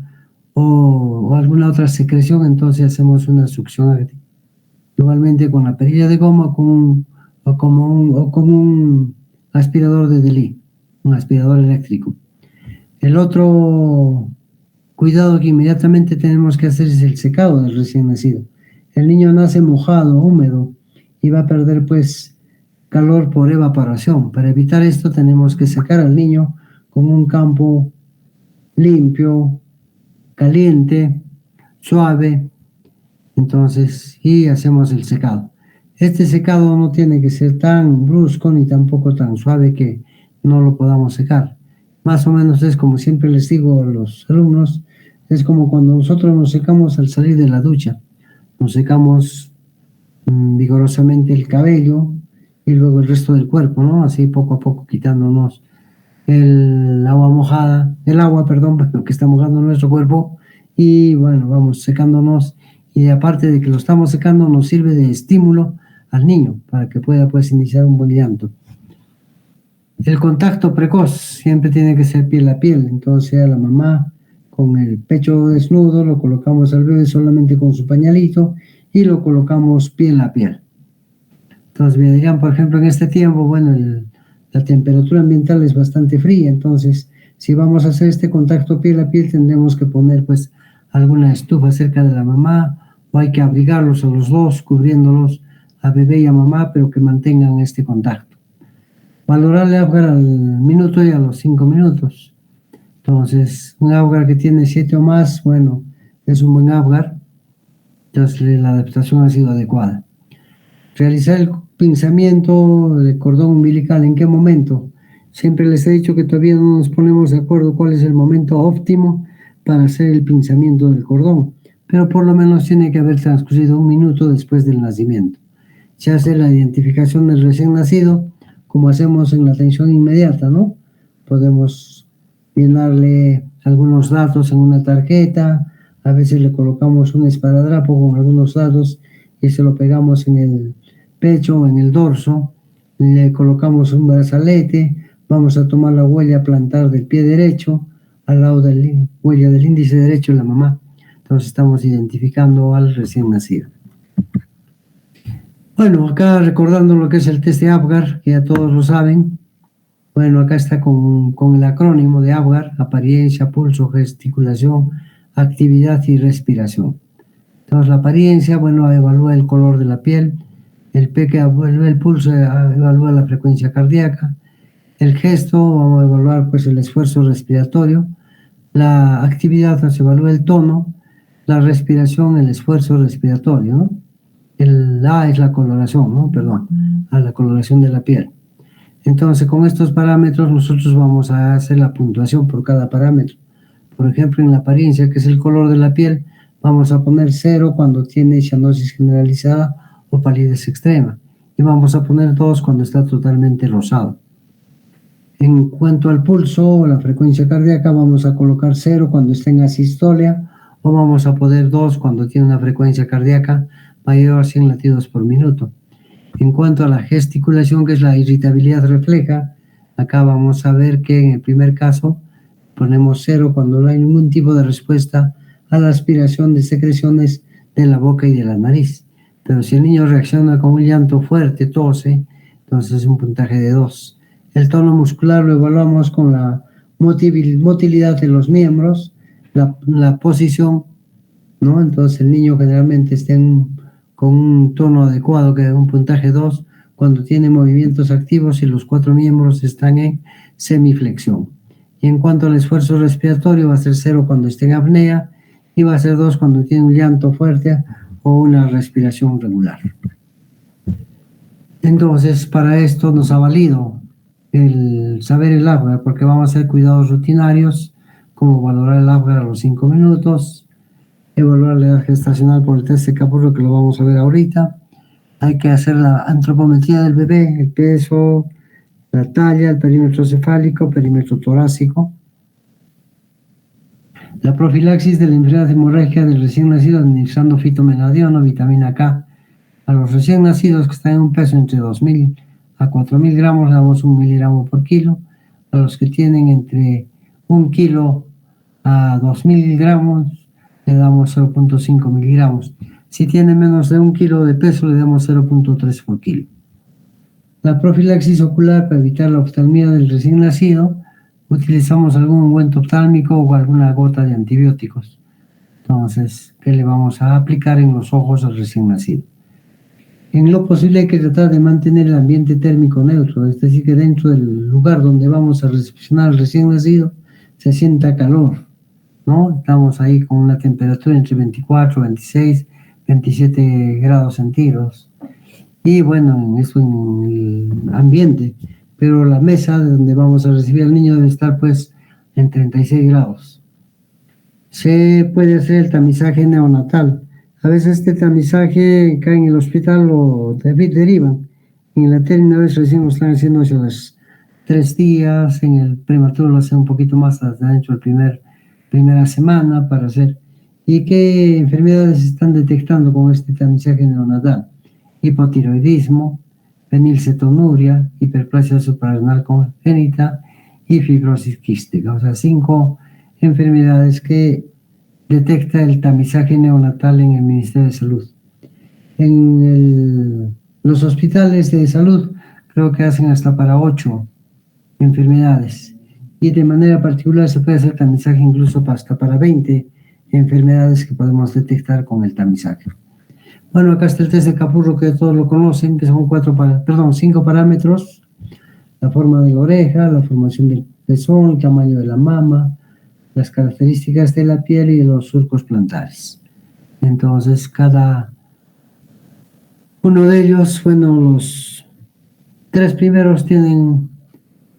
o alguna otra secreción, entonces hacemos una succión igualmente con la perilla de goma o con un aspirador de Delí, un aspirador eléctrico. El otro cuidado que inmediatamente tenemos que hacer es el secado del recién nacido. El niño nace mojado, húmedo y va a perder pues calor por evaporación. Para evitar esto tenemos que secar al niño con un campo limpio, caliente, suave. Entonces, y hacemos el secado. Este secado no tiene que ser tan brusco ni tampoco tan suave que no lo podamos secar. Más o menos es como siempre les digo a los alumnos, es como cuando nosotros nos secamos al salir de la ducha. Nos secamos vigorosamente el cabello y luego el resto del cuerpo, ¿no? Así poco a poco quitándonos el agua, perdón, que está mojando nuestro cuerpo y bueno, vamos secándonos y aparte de que lo estamos secando nos sirve de estímulo al niño para que pueda pues iniciar un buen llanto. El contacto precoz siempre tiene que ser piel a piel, entonces a la mamá con el pecho desnudo lo colocamos al bebé solamente con su pañalito y lo colocamos piel a piel. Entonces me dirán, por ejemplo, en este tiempo, bueno, la temperatura ambiental es bastante fría, entonces si vamos a hacer este contacto piel a piel tendremos que poner pues alguna estufa cerca de la mamá o hay que abrigarlos a los dos, cubriéndolos a bebé y a mamá, pero que mantengan este contacto. Valorar el Apgar al minuto y a los 5 minutos. Entonces, un Apgar que tiene 7 o más, bueno, es un buen Apgar. Entonces, la adaptación ha sido adecuada. Realizar el pinzamiento de cordón umbilical, ¿en qué momento? Siempre les he dicho que todavía no nos ponemos de acuerdo cuál es el momento óptimo para hacer el pinzamiento del cordón, pero por lo menos tiene que haber transcurrido 1 minuto después del nacimiento. Se hace la identificación del recién nacido, como hacemos en la atención inmediata, ¿no? Podemos llenarle algunos datos en una tarjeta, a veces le colocamos un esparadrapo con algunos datos y se lo pegamos en el pecho o en el dorso, le colocamos un brazalete, vamos a tomar la huella plantar del pie derecho, al lado de la huella del índice derecho de la mamá. Entonces estamos identificando al recién nacido. Bueno, acá recordando lo que es el test de Apgar, que ya todos lo saben. Bueno, acá está con el acrónimo de Apgar: apariencia, pulso, gesticulación, actividad y respiración. Entonces la apariencia, bueno, evalúa el color de la piel, el P que evalúa el pulso, evalúa la frecuencia cardíaca, el gesto, vamos a evaluar pues el esfuerzo respiratorio, la actividad nos evalúa el tono, la respiración, el esfuerzo respiratorio, ¿no? El A es la coloración, ¿no? Perdón, a la coloración de la piel. Entonces, con estos parámetros nosotros vamos a hacer la puntuación por cada parámetro. Por ejemplo, en la apariencia, que es el color de la piel, vamos a poner 0 cuando tiene cianosis generalizada o palidez extrema. Y vamos a poner 2 cuando está totalmente rosado. En cuanto al pulso o la frecuencia cardíaca, vamos a colocar 0 cuando está en asistolia, o vamos a poner 2 cuando tiene una frecuencia cardíaca mayor a 100 latidos por minuto. En cuanto a la gesticulación, que es la irritabilidad refleja, acá vamos a ver que en el primer caso ponemos 0 cuando no hay ningún tipo de respuesta a la aspiración de secreciones de la boca y de la nariz. Pero si el niño reacciona con un llanto fuerte, tose, entonces es un puntaje de 2. El tono muscular lo evaluamos con la motilidad de los miembros, la posición, ¿no? Entonces el niño generalmente está con un tono adecuado, que es un puntaje 2, cuando tiene movimientos activos y los 4 miembros están en semiflexión. Y en cuanto al esfuerzo respiratorio, va a ser 0 cuando esté en apnea y va a ser 2 cuando tiene un llanto fuerte o una respiración regular. Entonces, para esto nos ha valido el saber el Apgar, porque vamos a hacer cuidados rutinarios, como valorar el Apgar a los 5 minutos, evaluar la edad gestacional por el test de Capurro, que lo vamos a ver ahorita. Hay que hacer la antropometría del bebé, el peso, la talla, el perímetro cefálico, perímetro torácico. La profilaxis de la enfermedad hemorrágica del recién nacido, administrando fitomenadiona, vitamina K. A los recién nacidos que están en un peso entre 2.000 a 4.000 gramos, le damos 1 miligramo por kilo. A los que tienen entre 1 kilo a 2.000 gramos, le damos 0.5 miligramos. Si tiene menos de 1 kilo de peso, le damos 0.3 por kilo. La profilaxis ocular, para evitar la oftalmia del recién nacido, utilizamos algún ungüento oftálmico o alguna gota de antibióticos. Entonces, ¿qué le vamos a aplicar en los ojos al recién nacido? En lo posible hay que tratar de mantener el ambiente térmico neutro, es decir, que dentro del lugar donde vamos a recepcionar al recién nacido se sienta calor, ¿no? Estamos ahí con una temperatura entre 24, 26, 27 grados centígrados. Y bueno, eso en el ambiente, pero la mesa donde vamos a recibir al niño debe estar pues en 36 grados. Se puede hacer el tamizaje neonatal. A veces este tamizaje acá en el hospital lo derivan. En la término vez recién lo están haciendo hacia los 3 días, en el prematuro lo hacen un poquito más hasta dentro de primera semana para hacer. ¿Y qué enfermedades se están detectando con este tamizaje neonatal? Hipotiroidismo, fenilcetonuria, hiperplasia suprarrenal congénita y fibrosis quística. O sea, 5 enfermedades que detecta el tamizaje neonatal en el Ministerio de Salud. En los hospitales de salud creo que hacen hasta para 8 enfermedades. Y de manera particular se puede hacer tamizaje incluso hasta para 20 enfermedades que podemos detectar con el tamizaje. Bueno, acá está el test de Capurro, que todos lo conocen, que son 5 parámetros: la forma de la oreja, la formación del pezón, el tamaño de la mama, las características de la piel y de los surcos plantares. Entonces, cada uno de ellos, bueno, los 3 primeros tienen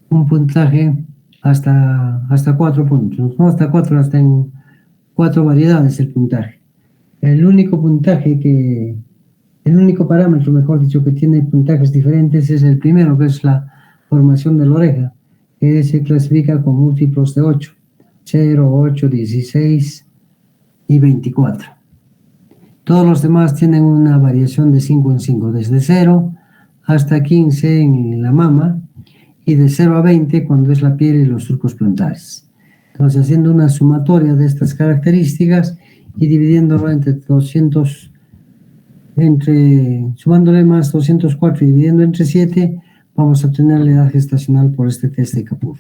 un puntaje hasta 4 puntos, no hasta 4, hasta en 4 variedades el puntaje. El único parámetro, mejor dicho, que tiene puntajes diferentes es el primero, que es la formación de la oreja, que se clasifica con múltiplos de 8. 0, 8, 16 y 24. Todos los demás tienen una variación de 5 en 5, desde 0 hasta 15 en la mama y de 0 a 20 cuando es la piel y los surcos plantares. Entonces, haciendo una sumatoria de estas características y dividiéndolo sumándole más 204 y dividiendo entre 7, vamos a obtener la edad gestacional por este test de Kapur.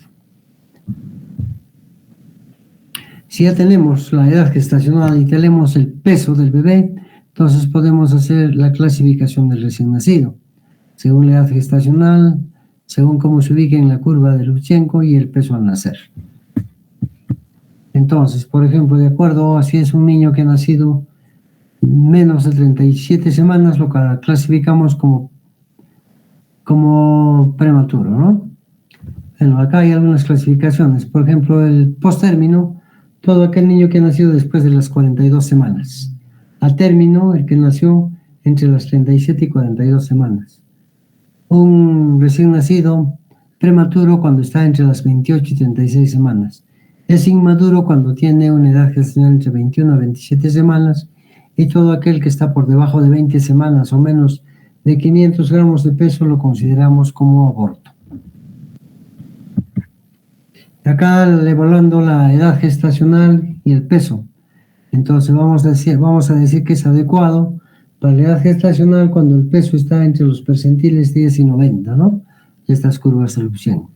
Si ya tenemos la edad gestacional y tenemos el peso del bebé, entonces podemos hacer la clasificación del recién nacido, según la edad gestacional, según cómo se ubica en la curva de Lubchenco y el peso al nacer. Entonces, por ejemplo, de acuerdo a si es un niño que ha nacido menos de 37 semanas, lo clasificamos como prematuro, ¿no? Bueno, acá hay algunas clasificaciones. Por ejemplo, el posttérmino, todo aquel niño que ha nacido después de las 42 semanas. A término, el que nació entre las 37 y 42 semanas. Un recién nacido prematuro cuando está entre las 28 y 36 semanas. Es inmaduro cuando tiene una edad gestacional entre 21 a 27 semanas y todo aquel que está por debajo de 20 semanas o menos de 500 gramos de peso lo consideramos como aborto. Acá evaluando la edad gestacional y el peso. Entonces vamos a decir que es adecuado para la edad gestacional cuando el peso está entre los percentiles 10 y 90, ¿no? Estas curvas de Lubchenco.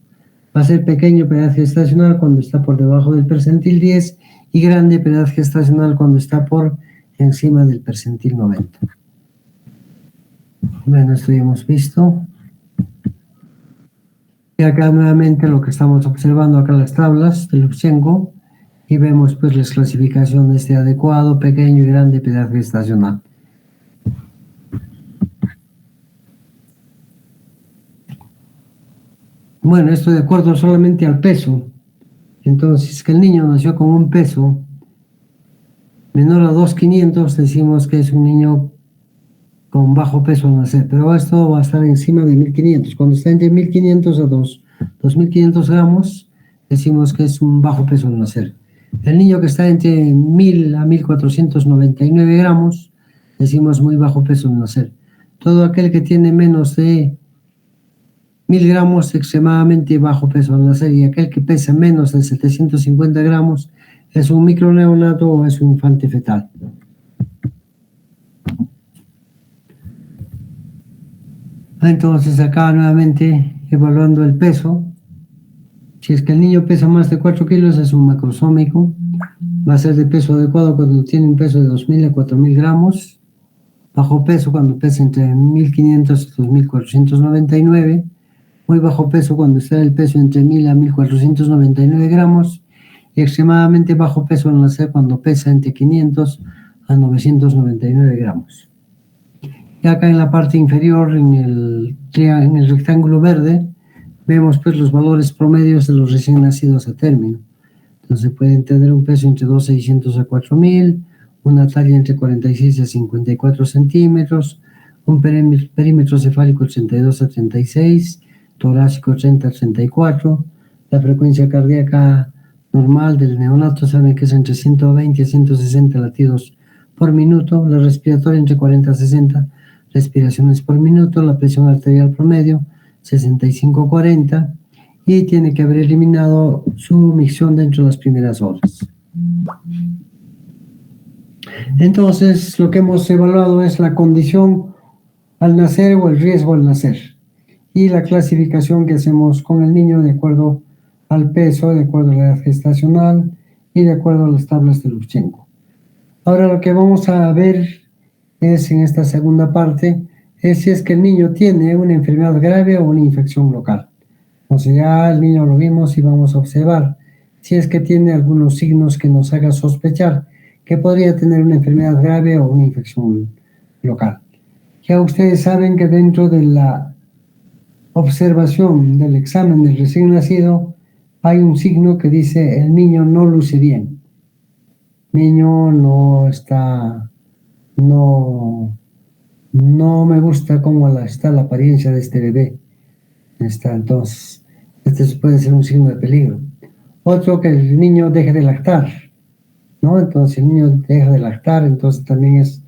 Va a ser pequeño para edad gestacional cuando está por debajo del percentil 10 y grande para edad gestacional cuando está por encima del percentil 90. Bueno, esto ya hemos visto. Y acá nuevamente lo que estamos observando acá las tablas de Lubchenco y vemos pues las clasificaciones de adecuado, pequeño y grande para edad gestacional. Bueno, esto de acuerdo solamente al peso. Entonces, que el niño nació con un peso menor a 2.500, decimos que es un niño con bajo peso al nacer, pero esto va a estar encima de 1.500. Cuando está entre 1.500 a 2.500 gramos, decimos que es un bajo peso al nacer. El niño que está entre 1.000 a 1.499 gramos, decimos muy bajo peso al nacer. Todo aquel que tiene menos de 1.000 gramos, extremadamente bajo peso al nacer, y aquel que pesa menos de 750 gramos, es un microneonato o es un infante fetal. Entonces acá nuevamente evaluando el peso, si es que el niño pesa más de 4 kilos es un macrosómico, va a ser de peso adecuado cuando tiene un peso de 2.000 a 4.000 gramos, bajo peso cuando pesa entre 1.500 y 2.499, muy bajo peso cuando está el peso entre 1.000 a 1.499 gramos, y extremadamente bajo peso al nacer cuando pesa entre 500 a 999 gramos. Y acá en la parte inferior, en el rectángulo verde, vemos pues los valores promedios de los recién nacidos a término. Entonces pueden tener un peso entre 2.600 a 4.000, una talla entre 46 a 54 centímetros, un perímetro cefálico 32 a 36, torácico 30 a 34, la frecuencia cardíaca normal del neonato saben que es entre 120 a 160 latidos por minuto, la respiratoria entre 40 a 60 respiraciones por minuto, la presión arterial promedio 65-40 y tiene que haber eliminado su micción dentro de las primeras horas. Entonces, lo que hemos evaluado es la condición al nacer o el riesgo al nacer y la clasificación que hacemos con el niño de acuerdo al peso, de acuerdo a la edad gestacional y de acuerdo a las tablas de Lubchenco. Ahora lo que vamos a ver es en esta segunda parte, es si es que el niño tiene una enfermedad grave o una infección local. O sea, ya el niño lo vimos y vamos a observar si es que tiene algunos signos que nos hagan sospechar que podría tener una enfermedad grave o una infección local. Ya ustedes saben que dentro de la observación del examen del recién nacido hay un signo que dice el niño no luce bien. Niño no está, no me gusta cómo está la apariencia de este bebé. Entonces, este puede ser un signo de peligro. Otro, que el niño deje de lactar, ¿no? Entonces el niño deja de lactar, entonces también es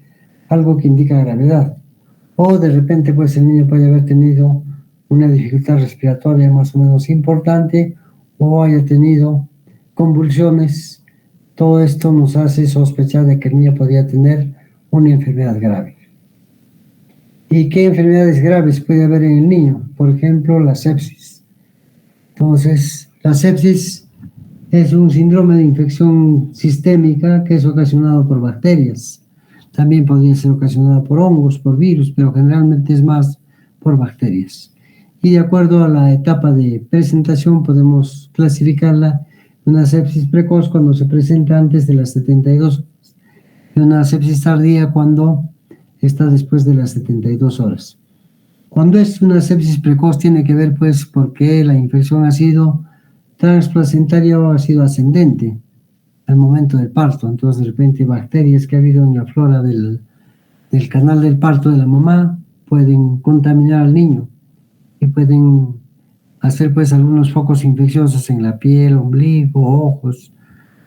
algo que indica gravedad. O de repente pues el niño puede haber tenido una dificultad respiratoria más o menos importante o haya tenido convulsiones. Todo esto nos hace sospechar de que el niño podría tener una enfermedad grave. ¿Y qué enfermedades graves puede haber en el niño? Por ejemplo, la sepsis. Entonces, la sepsis es un síndrome de infección sistémica que es ocasionado por bacterias. También podría ser ocasionada por hongos, por virus, pero generalmente es más por bacterias. Y de acuerdo a la etapa de presentación podemos clasificarla en una sepsis precoz cuando se presenta antes de las 72 horas y una sepsis tardía cuando está después de las 72 horas. Cuando es una sepsis precoz tiene que ver pues porque la infección ha sido transplacentaria o ha sido ascendente al momento del parto. Entonces de repente bacterias que ha habido en la flora del canal del parto de la mamá pueden contaminar al niño y pueden hacer pues algunos focos infecciosos en la piel, ombligo, ojos,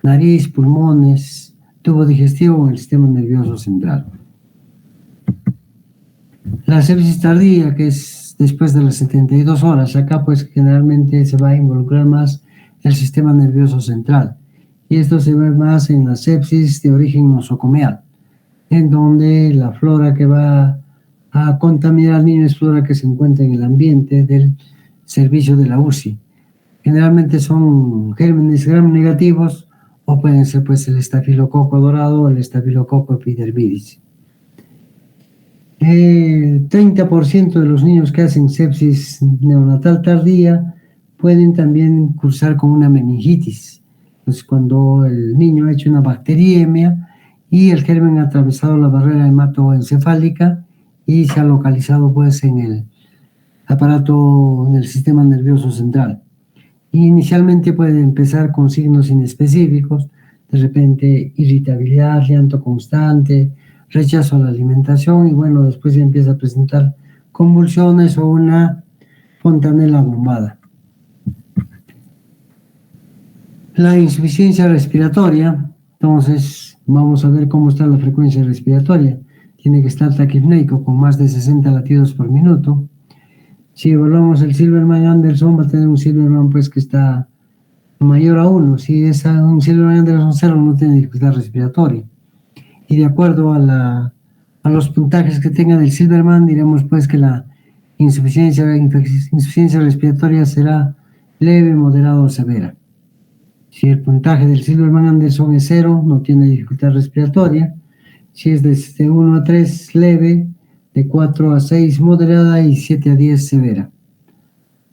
nariz, pulmones, tubo digestivo o el sistema nervioso central. La sepsis tardía, que es después de las 72 horas, acá pues generalmente se va a involucrar más el sistema nervioso central. Y esto se ve más en la sepsis de origen nosocomial, en donde la flora que va a contaminar al niño es flora que se encuentra en el ambiente del servicio de la UCI. Generalmente son gérmenes gram negativos o pueden ser pues el estafilococo dorado o el estafilococo epidermidis. El 30% de los niños que hacen sepsis neonatal tardía pueden también cursar con una meningitis. Pues cuando el niño ha hecho una bacteriemia y el germen ha atravesado la barrera hematoencefálica y se ha localizado pues en el aparato, en el sistema nervioso central. Y inicialmente puede empezar con signos inespecíficos, de repente irritabilidad, llanto constante, rechazo a la alimentación y bueno, después ya empieza a presentar convulsiones o una fontanela bombada. La insuficiencia respiratoria, entonces vamos a ver cómo está la frecuencia respiratoria. Tiene que estar taquipneico con más de 60 latidos por minuto. Si evaluamos el Silverman-Anderson, va a tener un Silverman pues que está mayor a 1. Si es un Silverman-Anderson 0, no tiene dificultad respiratoria. Y de acuerdo a los puntajes que tenga del Silverman, diremos pues que la insuficiencia respiratoria será leve, moderada o severa. Si el puntaje del Silverman-Anderson es 0, no tiene dificultad respiratoria. Si es de 1 a 3, leve, de 4 a 6, moderada y 7 a 10, severa.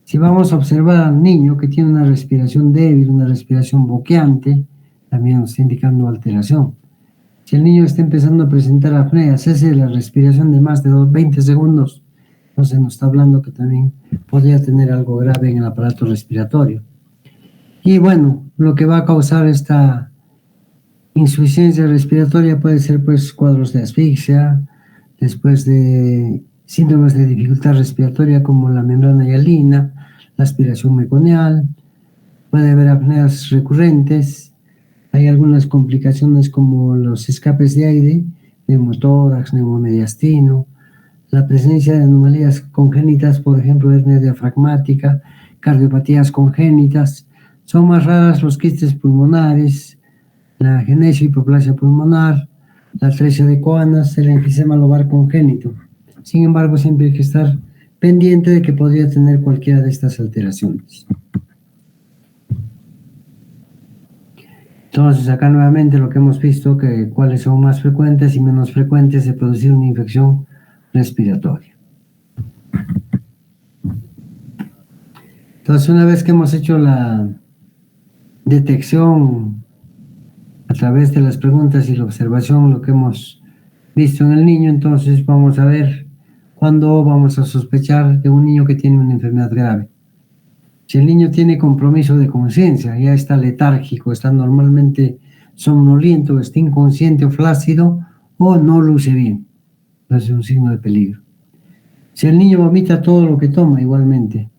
Si vamos a observar al niño que tiene una respiración débil, una respiración boqueante, también nos está indicando alteración. Si el niño está empezando a presentar apnea, cese de la respiración de más de 20 segundos, entonces nos está hablando que también podría tener algo grave en el aparato respiratorio. Y bueno, lo que va a causar esta insuficiencia respiratoria puede ser pues cuadros de asfixia, después de síntomas de dificultad respiratoria como la membrana hialina, la aspiración meconial, puede haber apneas recurrentes, hay algunas complicaciones como los escapes de aire, neumotórax, neumomediastino, la presencia de anomalías congénitas, por ejemplo, hernia diafragmática, cardiopatías congénitas. Son más raras los quistes pulmonares, la agenesia hipoplasia pulmonar, la atresia de Coanas, el enfisema lobar congénito. Sin embargo, siempre hay que estar pendiente de que podría tener cualquiera de estas alteraciones. Entonces, acá nuevamente lo que hemos visto, que cuáles son más frecuentes y menos frecuentes de producir una infección respiratoria. Entonces, una vez que hemos hecho la detección a través de las preguntas y la observación, lo que hemos visto en el niño, entonces vamos a ver cuándo vamos a sospechar de un niño que tiene una enfermedad grave. Si el niño tiene compromiso de conciencia, ya está letárgico, está normalmente somnoliento, está inconsciente o flácido o no luce bien, es un signo de peligro. Si el niño vomita todo lo que toma, igualmente.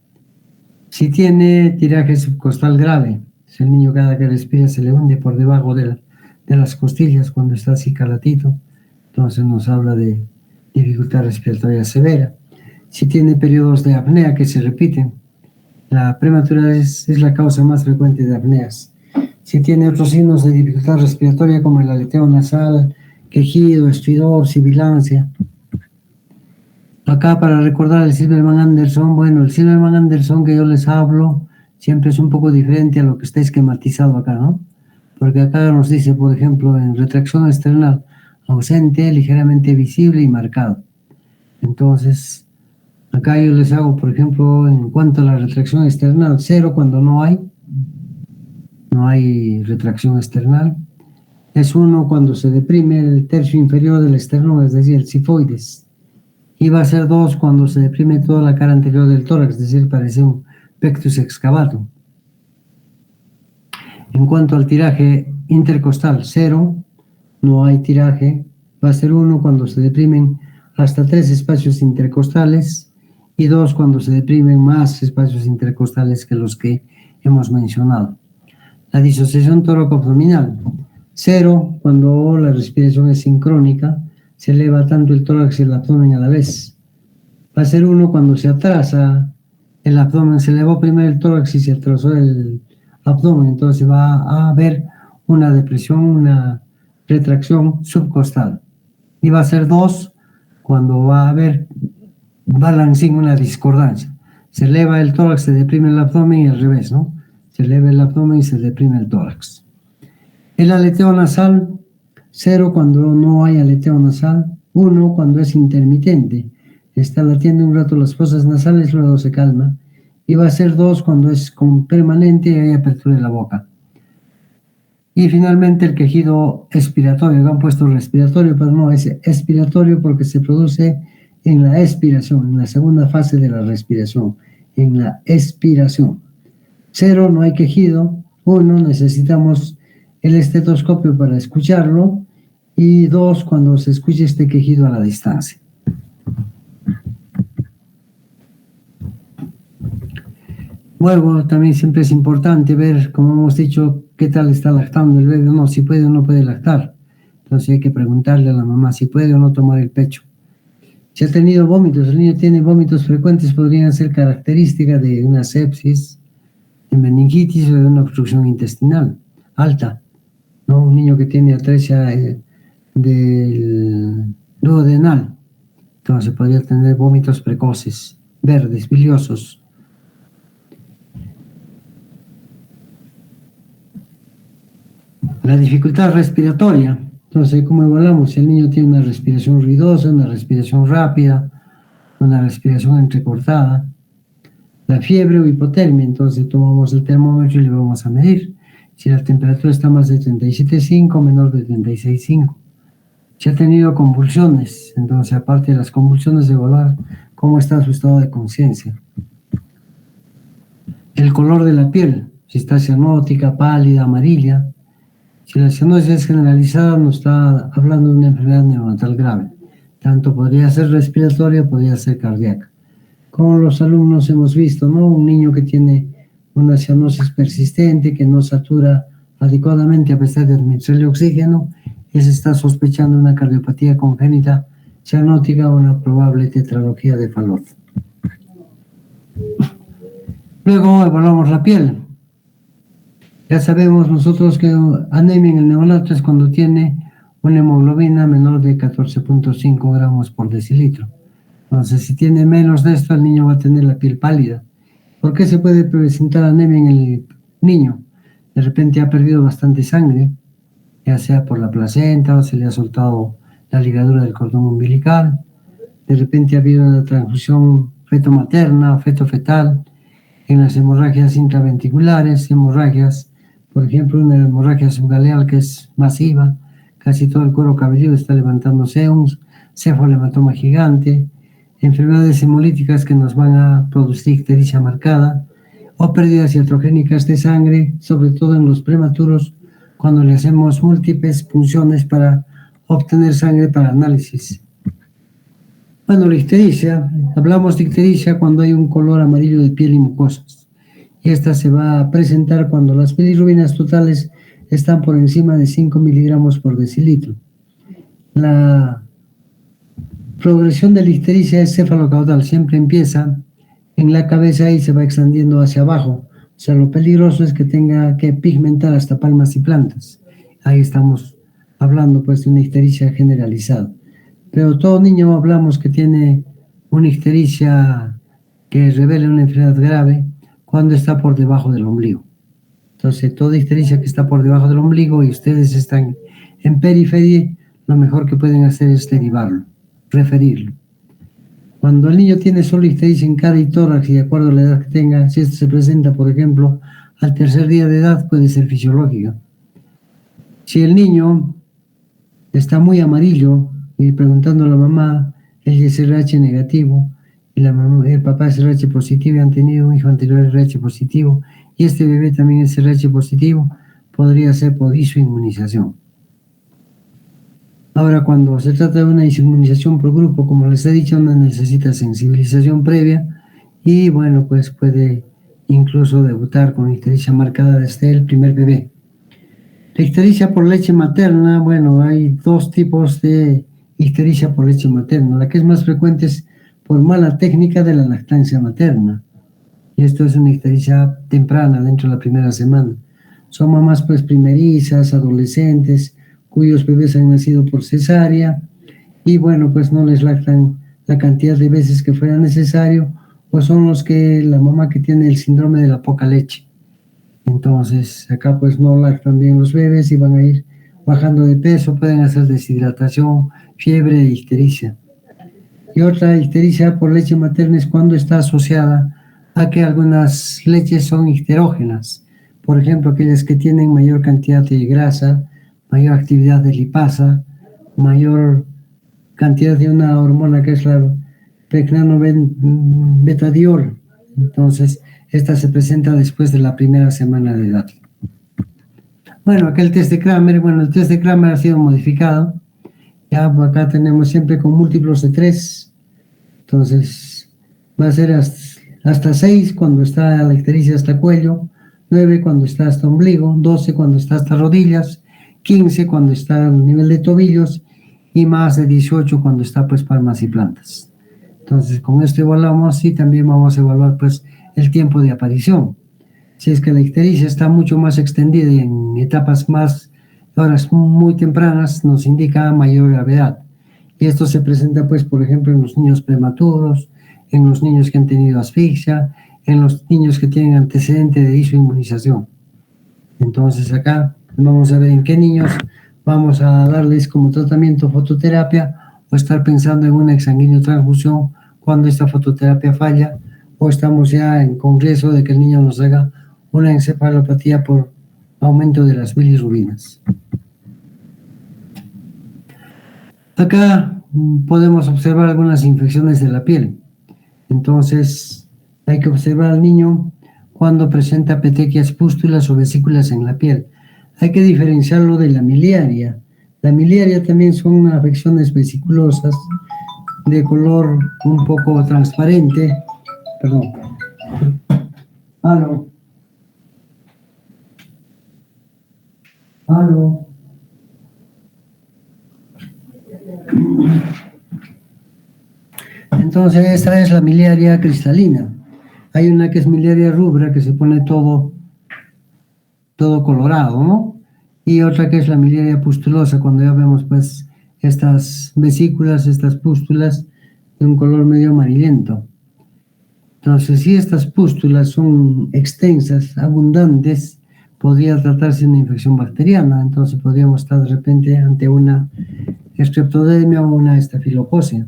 Si tiene tiraje subcostal grave, El niño cada que respira se le hunde por debajo de las costillas cuando está así calatito. Entonces nos habla de dificultad respiratoria severa. Si tiene periodos de apnea que se repiten, la prematura es la causa más frecuente de apneas. Si tiene otros signos de dificultad respiratoria como el aleteo nasal, quejido, estridor, sibilancia. Acá para recordar el Silverman-Anderson, bueno, el Silverman-Anderson que yo les hablo siempre es un poco diferente a lo que está esquematizado acá, ¿no? Porque acá nos dice, por ejemplo, en retracción external, ausente, ligeramente visible y marcado. Entonces, acá yo les hago, por ejemplo, en cuanto a la retracción external, 0 cuando no hay retracción external. Es 1 cuando se deprime el tercio inferior del esternón, es decir, el sifoides. Y va a ser 2 cuando se deprime toda la cara anterior del tórax, es decir, parece un pectus excavatum. En cuanto al tiraje intercostal, 0, no hay tiraje. Va a ser 1 cuando se deprimen hasta 3 espacios intercostales y 2 cuando se deprimen más espacios intercostales que los que hemos mencionado. La disociación tóraco-abdominal, 0 cuando la respiración es sincrónica, se eleva tanto el tórax y el abdomen a la vez. Va a ser 1 cuando se atrasa el abdomen, se elevó primero el tórax y se atrasó el abdomen, entonces va a haber una depresión, una retracción subcostal. Y va a ser 2 cuando va a haber balancing, una discordancia. Se eleva el tórax, se deprime el abdomen y al revés, ¿no? Se eleva el abdomen y se deprime el tórax. El aleteo nasal, 0 cuando no hay aleteo nasal, 1 cuando es intermitente, está latiendo un rato las fosas nasales, luego se calma, y va a ser 2 cuando es permanente y hay apertura de la boca. Y finalmente el quejido expiratorio, que han puesto respiratorio, pero no es expiratorio porque se produce en la expiración, en la segunda fase de la respiración, en la expiración. 0, no hay quejido. 1, necesitamos el estetoscopio para escucharlo. Y 2, cuando se escuche este quejido a la distancia. Luego también siempre es importante ver, como hemos dicho, qué tal está lactando el bebé o no, si puede o no puede lactar. Entonces hay que preguntarle a la mamá si puede o no tomar el pecho. Si ha tenido vómitos, el niño tiene vómitos frecuentes, podrían ser características de una sepsis, de meningitis o de una obstrucción intestinal alta, ¿no? Un niño que tiene atresia del duodenal, entonces podría tener vómitos precoces, verdes, biliosos. La dificultad respiratoria, entonces, ¿cómo evaluamos? Si el niño tiene una respiración ruidosa, una respiración rápida, una respiración entrecortada. La fiebre o hipotermia, entonces tomamos el termómetro y le vamos a medir. Si la temperatura está más de 37,5, menor de 36,5. Si ha tenido convulsiones, entonces aparte de las convulsiones, evaluar cómo está su estado de conciencia. El color de la piel, si está cianótica, pálida, amarilla. Si la cianosis es generalizada, nos está hablando de una enfermedad neonatal grave. Tanto podría ser respiratoria, podría ser cardíaca. Como los alumnos hemos visto, ¿no? Un niño que tiene una cianosis persistente, que no satura adecuadamente a pesar de administrarle oxígeno, ese está sospechando una cardiopatía congénita cianótica o una probable tetralogía de Fallot. Luego evaluamos la piel. Ya sabemos nosotros que anemia en el neonato es cuando tiene una hemoglobina menor de 14,5 gramos por decilitro. Entonces, si tiene menos de esto, el niño va a tener la piel pálida. ¿Por qué se puede presentar anemia en el niño? De repente ha perdido bastante sangre, ya sea por la placenta o se le ha soltado la ligadura del cordón umbilical. De repente ha habido una transfusión feto-materna o feto-fetal en las hemorragias intraventriculares, hemorragias, por ejemplo, una hemorragia subgaleal que es masiva, casi todo el cuero cabelludo está levantando seums, cefalematoma gigante, enfermedades hemolíticas que nos van a producir ictericia marcada, o pérdidas iatrogénicas de sangre, sobre todo en los prematuros, cuando le hacemos múltiples punciones para obtener sangre para análisis. Bueno, la ictericia, hablamos de ictericia cuando hay un color amarillo de piel y mucosas. y esta se va a presentar cuando las bilirrubinas totales están por encima de 5 miligramos por decilitro. La progresión de la ictericia es cefalocaudal, siempre empieza en la cabeza y se va extendiendo hacia abajo. O sea, lo peligroso es que tenga que pigmentar hasta palmas y plantas. Ahí estamos hablando pues de una ictericia generalizada. Pero todo niño hablamos que tiene una ictericia que revela una enfermedad grave cuando está por debajo del ombligo. Entonces, toda ictericia que está por debajo del ombligo y ustedes están en periferia, lo mejor que pueden hacer es derivarlo, referirlo. Cuando el niño tiene solo ictericia en cara y tórax, y de acuerdo a la edad que tenga, si esto se presenta, por ejemplo, al tercer día de edad, puede ser fisiológica. Si el niño está muy amarillo y preguntando a la mamá, el SRH negativo, y la mamá, el papá es RH positivo y han tenido un hijo anterior RH positivo, y este bebé también es RH positivo, podría ser por isoinmunización. Ahora, cuando se trata de una inmunización por grupo, como les he dicho, no necesita sensibilización previa y, bueno, pues puede incluso debutar con ictericia marcada desde el primer bebé. La ictericia por leche materna, bueno, hay dos tipos de ictericia por leche materna. La que es más frecuente es por mala técnica de la lactancia materna. Y esto es una ictericia temprana, dentro de la primera semana. Son mamás pues primerizas, adolescentes, cuyos bebés han nacido por cesárea y bueno, pues no les lactan la cantidad de veces que fuera necesario, o son los que la mamá que tiene el síndrome de la poca leche. Entonces acá pues no lactan bien los bebés y van a ir bajando de peso, pueden hacer deshidratación, fiebre e ictericia. Y otra ictericia por leche materna es cuando está asociada a que algunas leches son icterógenas, por ejemplo aquellas que tienen mayor cantidad de grasa, mayor actividad de lipasa, mayor cantidad de una hormona que es la pregnenolone-betadiol. Entonces, esta se presenta después de la primera semana de edad. Bueno, acá el test de Kramer, el test de Kramer ha sido modificado. Ya acá tenemos siempre con múltiplos de 3. Entonces, va a ser hasta 6 cuando está la ictericia hasta cuello, 9 cuando está hasta ombligo, 12 cuando está hasta rodillas, 15 cuando está al nivel de tobillos y más de 18 cuando está pues palmas y plantas. Entonces con esto evaluamos y también vamos a evaluar pues el tiempo de aparición. Si es que la ictericia está mucho más extendida y en etapas más, horas muy tempranas, nos indica mayor gravedad. Y esto se presenta pues por ejemplo en los niños prematuros, en los niños que han tenido asfixia, en los niños que tienen antecedente de isoinmunización. Entonces acá vamos a ver en qué niños vamos a darles como tratamiento fototerapia o estar pensando en una exsanguíneo-transfusión cuando esta fototerapia falla o estamos ya en congreso de que el niño nos haga una encefalopatía por aumento de las bilirrubinas. Acá podemos observar algunas infecciones de la piel. Entonces hay que observar al niño cuando presenta petequias, pústulas o vesículas en la piel. Hay que diferenciarlo de la miliaria. La miliaria también son afecciones vesiculosas de color un poco transparente. Perdón. Aló. Aló. Entonces esta es la miliaria cristalina. Hay una que es miliaria rubra que se pone todo colorado, ¿no? Y otra que es la miliaria pustulosa, cuando ya vemos pues estas vesículas, estas pústulas de un color medio amarillento. Entonces, si estas pústulas son extensas, abundantes, podría tratarse de una infección bacteriana. Entonces podríamos estar de repente ante una streptodermia o una estafilococea.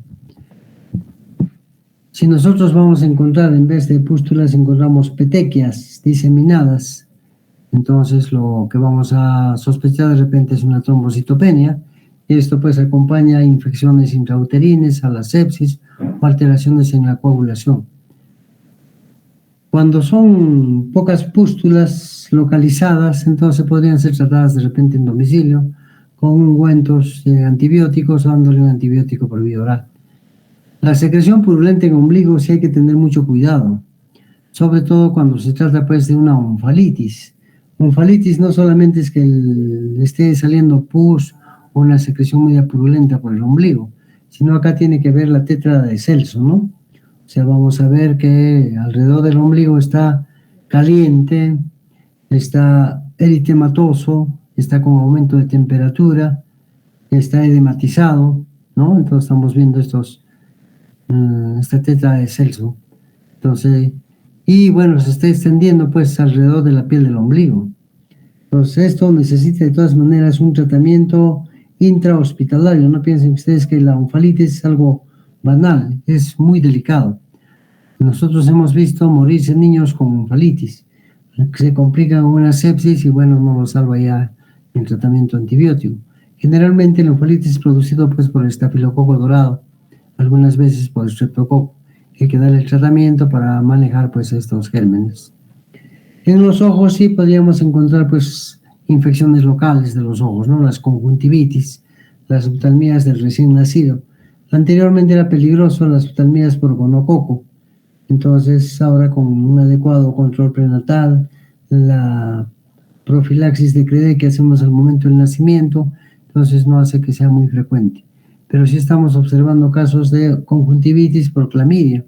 Si nosotros vamos a encontrar, en vez de pústulas, encontramos petequias diseminadas, entonces lo que vamos a sospechar de repente es una trombocitopenia, y esto pues acompaña a infecciones intrauterinas, a la sepsis o alteraciones en la coagulación. Cuando son pocas pústulas localizadas, entonces podrían ser tratadas de repente en domicilio con ungüentos antibióticos, dándole un antibiótico por vía oral. La secreción purulenta en ombligo sí hay que tener mucho cuidado. sobre todo cuando se trata pues de una onfalitis. Onfalitis no solamente es que le esté saliendo pus o una secreción media purulenta por el ombligo, sino acá tiene que ver la tétrada de Celso, ¿no? O sea, vamos a ver que alrededor del ombligo está caliente, está eritematoso, está con aumento de temperatura, está edematizado, ¿no? Entonces estamos viendo esta tétrada de Celso. Entonces, y bueno, se está extendiendo pues alrededor de la piel del ombligo. Entonces esto necesita de todas maneras un tratamiento intrahospitalario. No piensen ustedes que la onfalitis es algo banal, es muy delicado. Nosotros hemos visto morirse niños con onfalitis, que se complican con una sepsis y bueno, no lo salva ya el tratamiento antibiótico. Generalmente la onfalitis es producido pues por el estafilococo dorado, algunas veces por el streptococo. Hay que darle el tratamiento para manejar pues estos gérmenes. En los ojos sí podríamos encontrar pues infecciones locales de los ojos, ¿no? Las conjuntivitis, las oftalmías del recién nacido. Anteriormente era peligroso las oftalmías por gonococo. Entonces ahora con un adecuado control prenatal, la profilaxis de CREDE que hacemos al momento del nacimiento, entonces no hace que sea muy frecuente. Pero sí estamos observando casos de conjuntivitis por clamidia.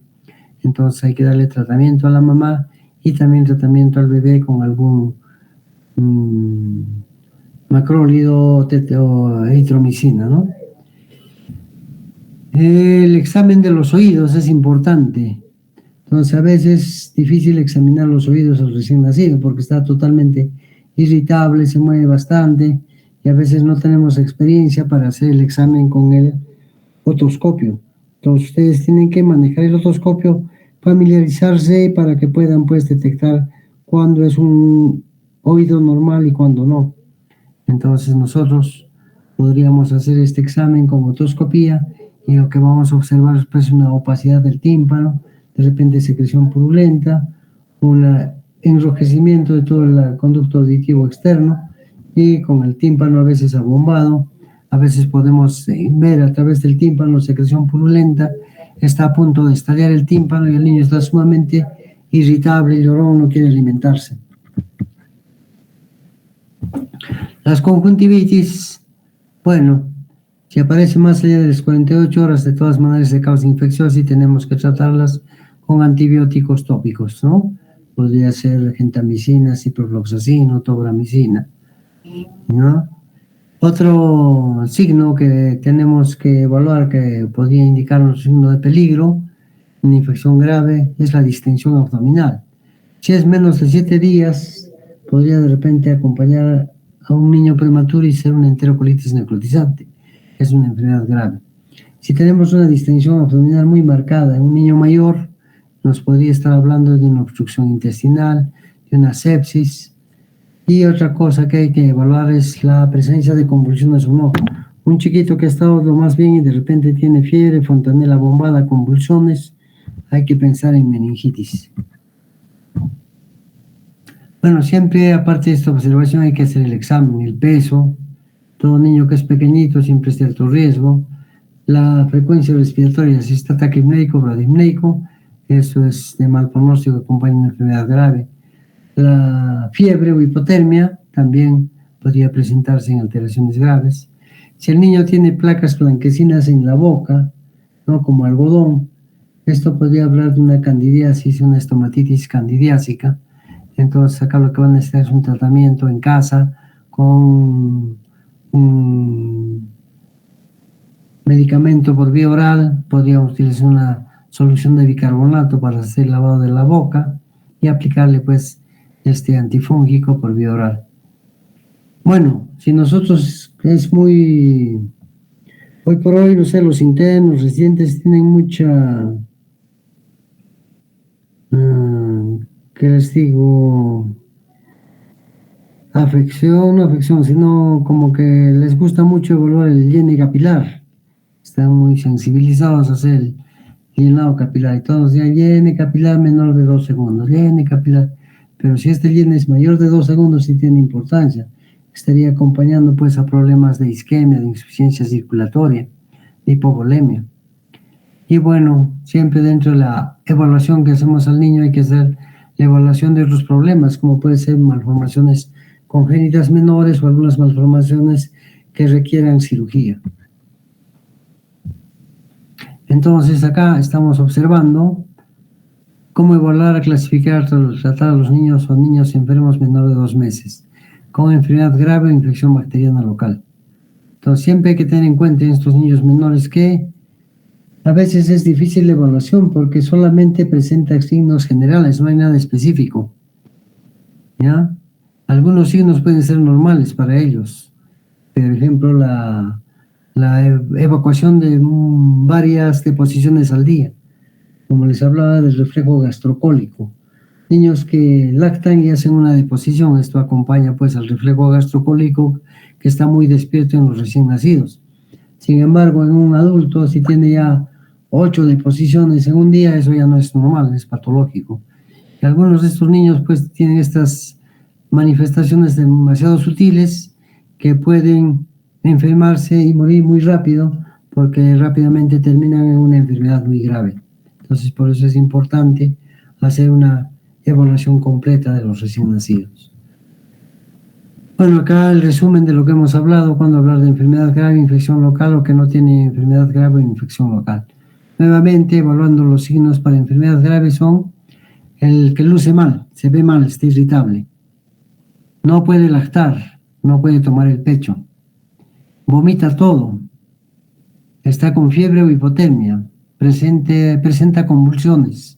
Entonces hay que darle tratamiento a la mamá y también tratamiento al bebé con algún macrólido o eritromicina, ¿no? El examen de los oídos es importante. Entonces a veces es difícil examinar los oídos al recién nacido porque está totalmente irritable, se mueve bastante y a veces no tenemos experiencia para hacer el examen con el otoscopio. Entonces ustedes tienen que manejar el otoscopio, familiarizarse para que puedan pues detectar cuándo es un oído normal y cuándo no. Entonces nosotros podríamos hacer este examen con otoscopía y lo que vamos a observar es pues una opacidad del tímpano, de repente secreción purulenta, un enrojecimiento de todo el conducto auditivo externo y con el tímpano a veces abombado. A veces podemos ver a través del tímpano secreción purulenta, está a punto de estallar el tímpano y el niño está sumamente irritable, llorón, no quiere alimentarse. Las conjuntivitis, bueno, si aparece más allá de las 48 horas, de todas maneras de causa infecciosa y tenemos que tratarlas con antibióticos tópicos, ¿no? Podría ser gentamicina, ciprofloxacino, tobramicina, ¿no? Otro signo que tenemos que evaluar que podría indicarnos un signo de peligro, una infección grave, es la distensión abdominal. Si es menos de 7 días, podría de repente acompañar a un niño prematuro y ser una enterocolitis necrotizante. Es una enfermedad grave. Si tenemos una distensión abdominal muy marcada en un niño mayor, nos podría estar hablando de una obstrucción intestinal, de una sepsis. Y otra cosa que hay que evaluar es la presencia de convulsiones o no. Un chiquito que ha estado lo más bien y de repente tiene fiebre, fontanela bombada, convulsiones, hay que pensar en meningitis. Bueno, siempre aparte de esta observación hay que hacer el examen, el peso. Todo niño que es pequeñito siempre es de alto riesgo. La frecuencia respiratoria, si está taquipneico o bradipneico, eso es de mal pronóstico, acompaña una enfermedad grave. La fiebre o hipotermia también podría presentarse en alteraciones graves. Si el niño tiene placas blanquecinas en la boca, ¿no? Como algodón, esto podría hablar de una candidiasis, una estomatitis candidiásica. Entonces acá lo que van a necesitar es un tratamiento en casa con un medicamento por vía oral. Podríamos utilizar una solución de bicarbonato para hacer el lavado de la boca y aplicarle pues este antifúngico por vía oral. Bueno, si nosotros es muy... Hoy por hoy, no sé, los internos, los residentes tienen mucha... ¿qué les digo? No afección, sino como que les gusta mucho evaluar el llene capilar. Están muy sensibilizados a hacer el llenado capilar. Y todos dicen, llene capilar menor de 2 segundos, llene capilar. Pero si este llene es mayor de 2 segundos, sí tiene importancia. Estaría acompañando pues a problemas de isquemia, de insuficiencia circulatoria, de hipovolemia. Y bueno, siempre dentro de la evaluación que hacemos al niño hay que hacer la evaluación de otros problemas, como puede ser malformaciones congénitas menores o algunas malformaciones que requieran cirugía. Entonces acá estamos observando cómo evaluar, clasificar, tratar a los niños o niños enfermos menores de 2 meses con enfermedad grave o infección bacteriana local. Entonces siempre hay que tener en cuenta en estos niños menores que a veces es difícil la evaluación porque solamente presenta signos generales, no hay nada específico, ¿ya? Algunos signos pueden ser normales para ellos. Por ejemplo, la evacuación de varias deposiciones al día, como les hablaba del reflejo gastrocólico. Niños que lactan y hacen una deposición, esto acompaña pues al reflejo gastrocólico que está muy despierto en los recién nacidos. Sin embargo, en un adulto, si tiene ya 8 deposiciones en un día, eso ya no es normal, es patológico. Y algunos de estos niños pues tienen estas manifestaciones demasiado sutiles que pueden enfermarse y morir muy rápido porque rápidamente terminan en una enfermedad muy grave. Entonces, por eso es importante hacer una evaluación completa de los recién nacidos. Bueno, acá el resumen de lo que hemos hablado cuando hablar de enfermedad grave, infección local o que no tiene enfermedad grave o infección local. Nuevamente, evaluando los signos para enfermedad grave son el que luce mal, se ve mal, está irritable, no puede lactar, no puede tomar el pecho, vomita todo, está con fiebre o hipotermia, presenta convulsiones,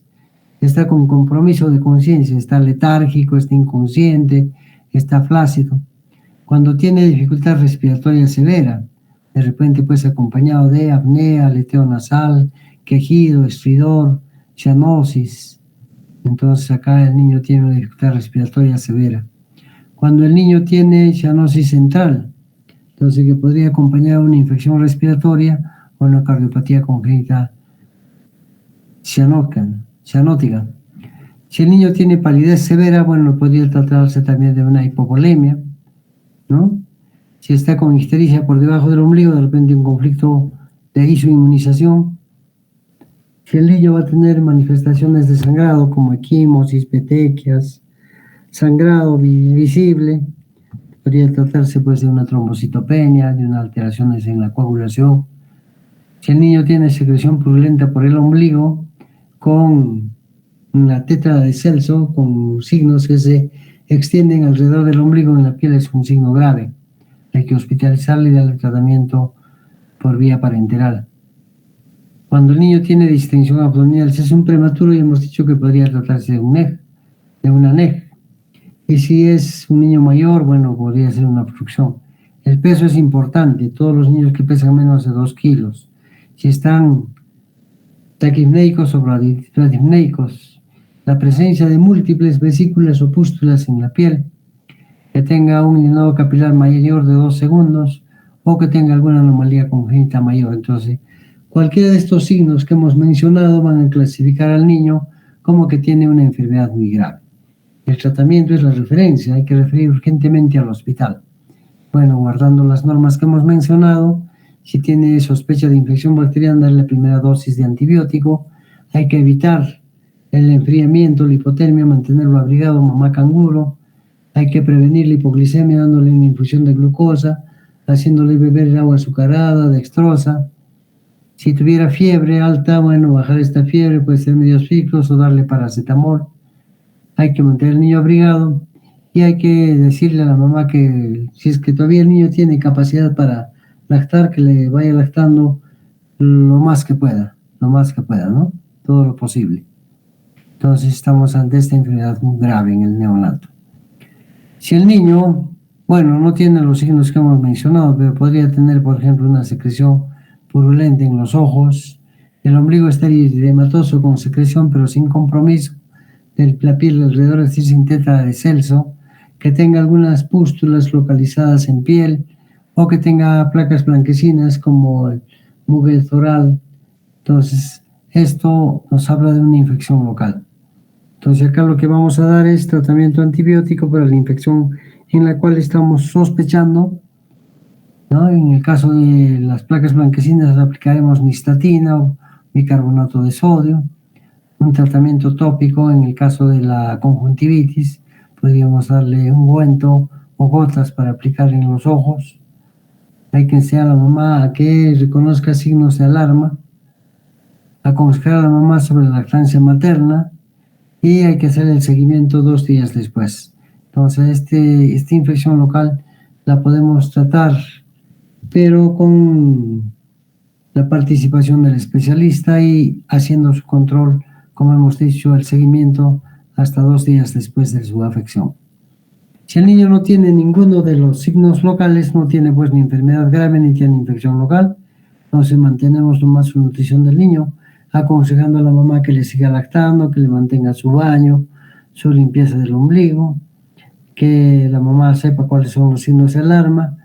está con compromiso de conciencia, está letárgico, está inconsciente, está flácido. Cuando tiene dificultad respiratoria severa, de repente pues acompañado de apnea, aleteo nasal, quejido, estridor, cianosis. Entonces acá el niño tiene una dificultad respiratoria severa. Cuando el niño tiene cianosis central, entonces que podría acompañar una infección respiratoria o una cardiopatía congénita cianótica. Si el niño tiene palidez severa, bueno, podría tratarse también de una hipovolemia, ¿no? Si está con ictericia por debajo del ombligo, de repente un conflicto de isoinmunización. Si el niño va a tener manifestaciones de sangrado como equimosis, petequias, sangrado visible, podría tratarse pues de una trombocitopenia, de unas alteraciones en la coagulación. Si el niño tiene secreción purulenta por el ombligo con una tétrada de Celso, con signos que se extienden alrededor del ombligo en la piel, es un signo grave. Hay que hospitalizarle y darle tratamiento por vía parenteral. Cuando el niño tiene distensión abdominal, si es un prematuro, ya hemos dicho que podría tratarse de una NEG. Y si es un niño mayor, bueno, podría ser una obstrucción. El peso es importante, todos los niños que pesan menos de 2 kilos. Si están taquipnéicos o bradipnéicos, la presencia de múltiples vesículas o pústulas en la piel, que tenga un llenado capilar mayor de 2 segundos o que tenga alguna anomalía congénita mayor. Entonces, cualquiera de estos signos que hemos mencionado van a clasificar al niño como que tiene una enfermedad muy grave. El tratamiento es la referencia, hay que referir urgentemente al hospital. Bueno, guardando las normas que hemos mencionado, si tiene sospecha de infección bacteriana, darle la primera dosis de antibiótico. Hay que evitar el enfriamiento, la hipotermia, mantenerlo abrigado, mamá canguro. Hay que prevenir la hipoglicemia dándole una infusión de glucosa, haciéndole beber agua azucarada, dextrosa. Si tuviera fiebre alta, bueno, bajar esta fiebre, puede ser medios ciclos o darle paracetamol. Hay que mantener al niño abrigado y hay que decirle a la mamá que si es que todavía el niño tiene capacidad para lactar, que le vaya lactando lo más que pueda, ¿no? Todo lo posible. Entonces estamos ante esta enfermedad muy grave en el neonato. Si el niño, bueno, no tiene los signos que hemos mencionado, pero podría tener, por ejemplo, una secreción purulenta en los ojos, el ombligo está erizematoso con secreción pero sin compromiso, la piel alrededor, es decir, sin tétrada de Celso, que tenga algunas pústulas localizadas en piel o que tenga placas blanquecinas como el muguez oral. Entonces, esto nos habla de una infección local. Entonces, acá lo que vamos a dar es tratamiento antibiótico para la infección en la cual estamos sospechando, ¿no? En el caso de las placas blanquecinas aplicaremos nistatina o bicarbonato de sodio. un tratamiento tópico. En el caso de la conjuntivitis, podríamos darle un ungüento o gotas para aplicar en los ojos. Hay que enseñar a la mamá a que reconozca signos de alarma, aconsejar a la mamá sobre la lactancia materna y hay que hacer el seguimiento 2 días después. Entonces, esta infección local la podemos tratar, pero con la participación del especialista y haciendo su control, como hemos dicho, el seguimiento hasta 2 días después de su afección. Si el niño no tiene ninguno de los signos locales, no tiene pues ni enfermedad grave ni tiene infección local, entonces mantenemos nomás su nutrición del niño, aconsejando a la mamá que le siga lactando, que le mantenga su baño, su limpieza del ombligo, que la mamá sepa cuáles son los signos de alarma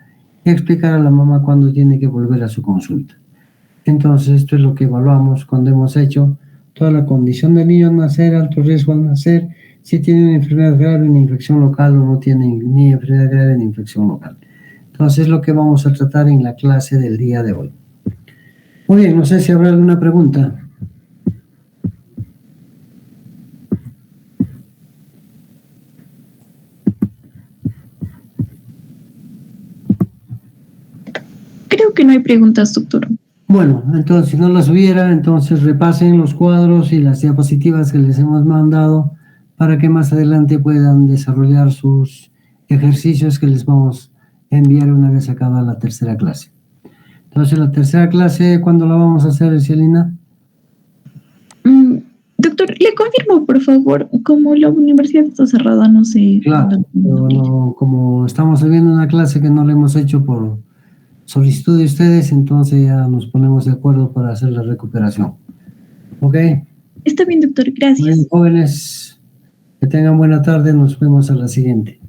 y explicar a la mamá cuándo tiene que volver a su consulta. Entonces, esto es lo que evaluamos cuando hemos hecho toda la condición del niño al nacer, alto riesgo al nacer, si tiene una enfermedad grave, una infección local o no tiene ni enfermedad grave ni infección local. Entonces, es lo que vamos a tratar en la clase del día de hoy. Muy bien, no sé si habrá alguna pregunta. Creo que no hay preguntas, doctor. Bueno, entonces si no las hubiera, entonces repasen los cuadros y las diapositivas que les hemos mandado para que más adelante puedan desarrollar sus ejercicios que les vamos a enviar una vez acabada la tercera clase. Entonces, la tercera clase, ¿cuándo la vamos a hacer, Cielina? Doctor, le confirmo, por favor, como la universidad está cerrada, no sé. Claro, no, como estamos viendo una clase que no la hemos hecho por solicitud de ustedes, entonces ya nos ponemos de acuerdo para hacer la recuperación. ¿Ok? Está bien, doctor, gracias. Bien, jóvenes, que tengan buena tarde, nos vemos a la siguiente.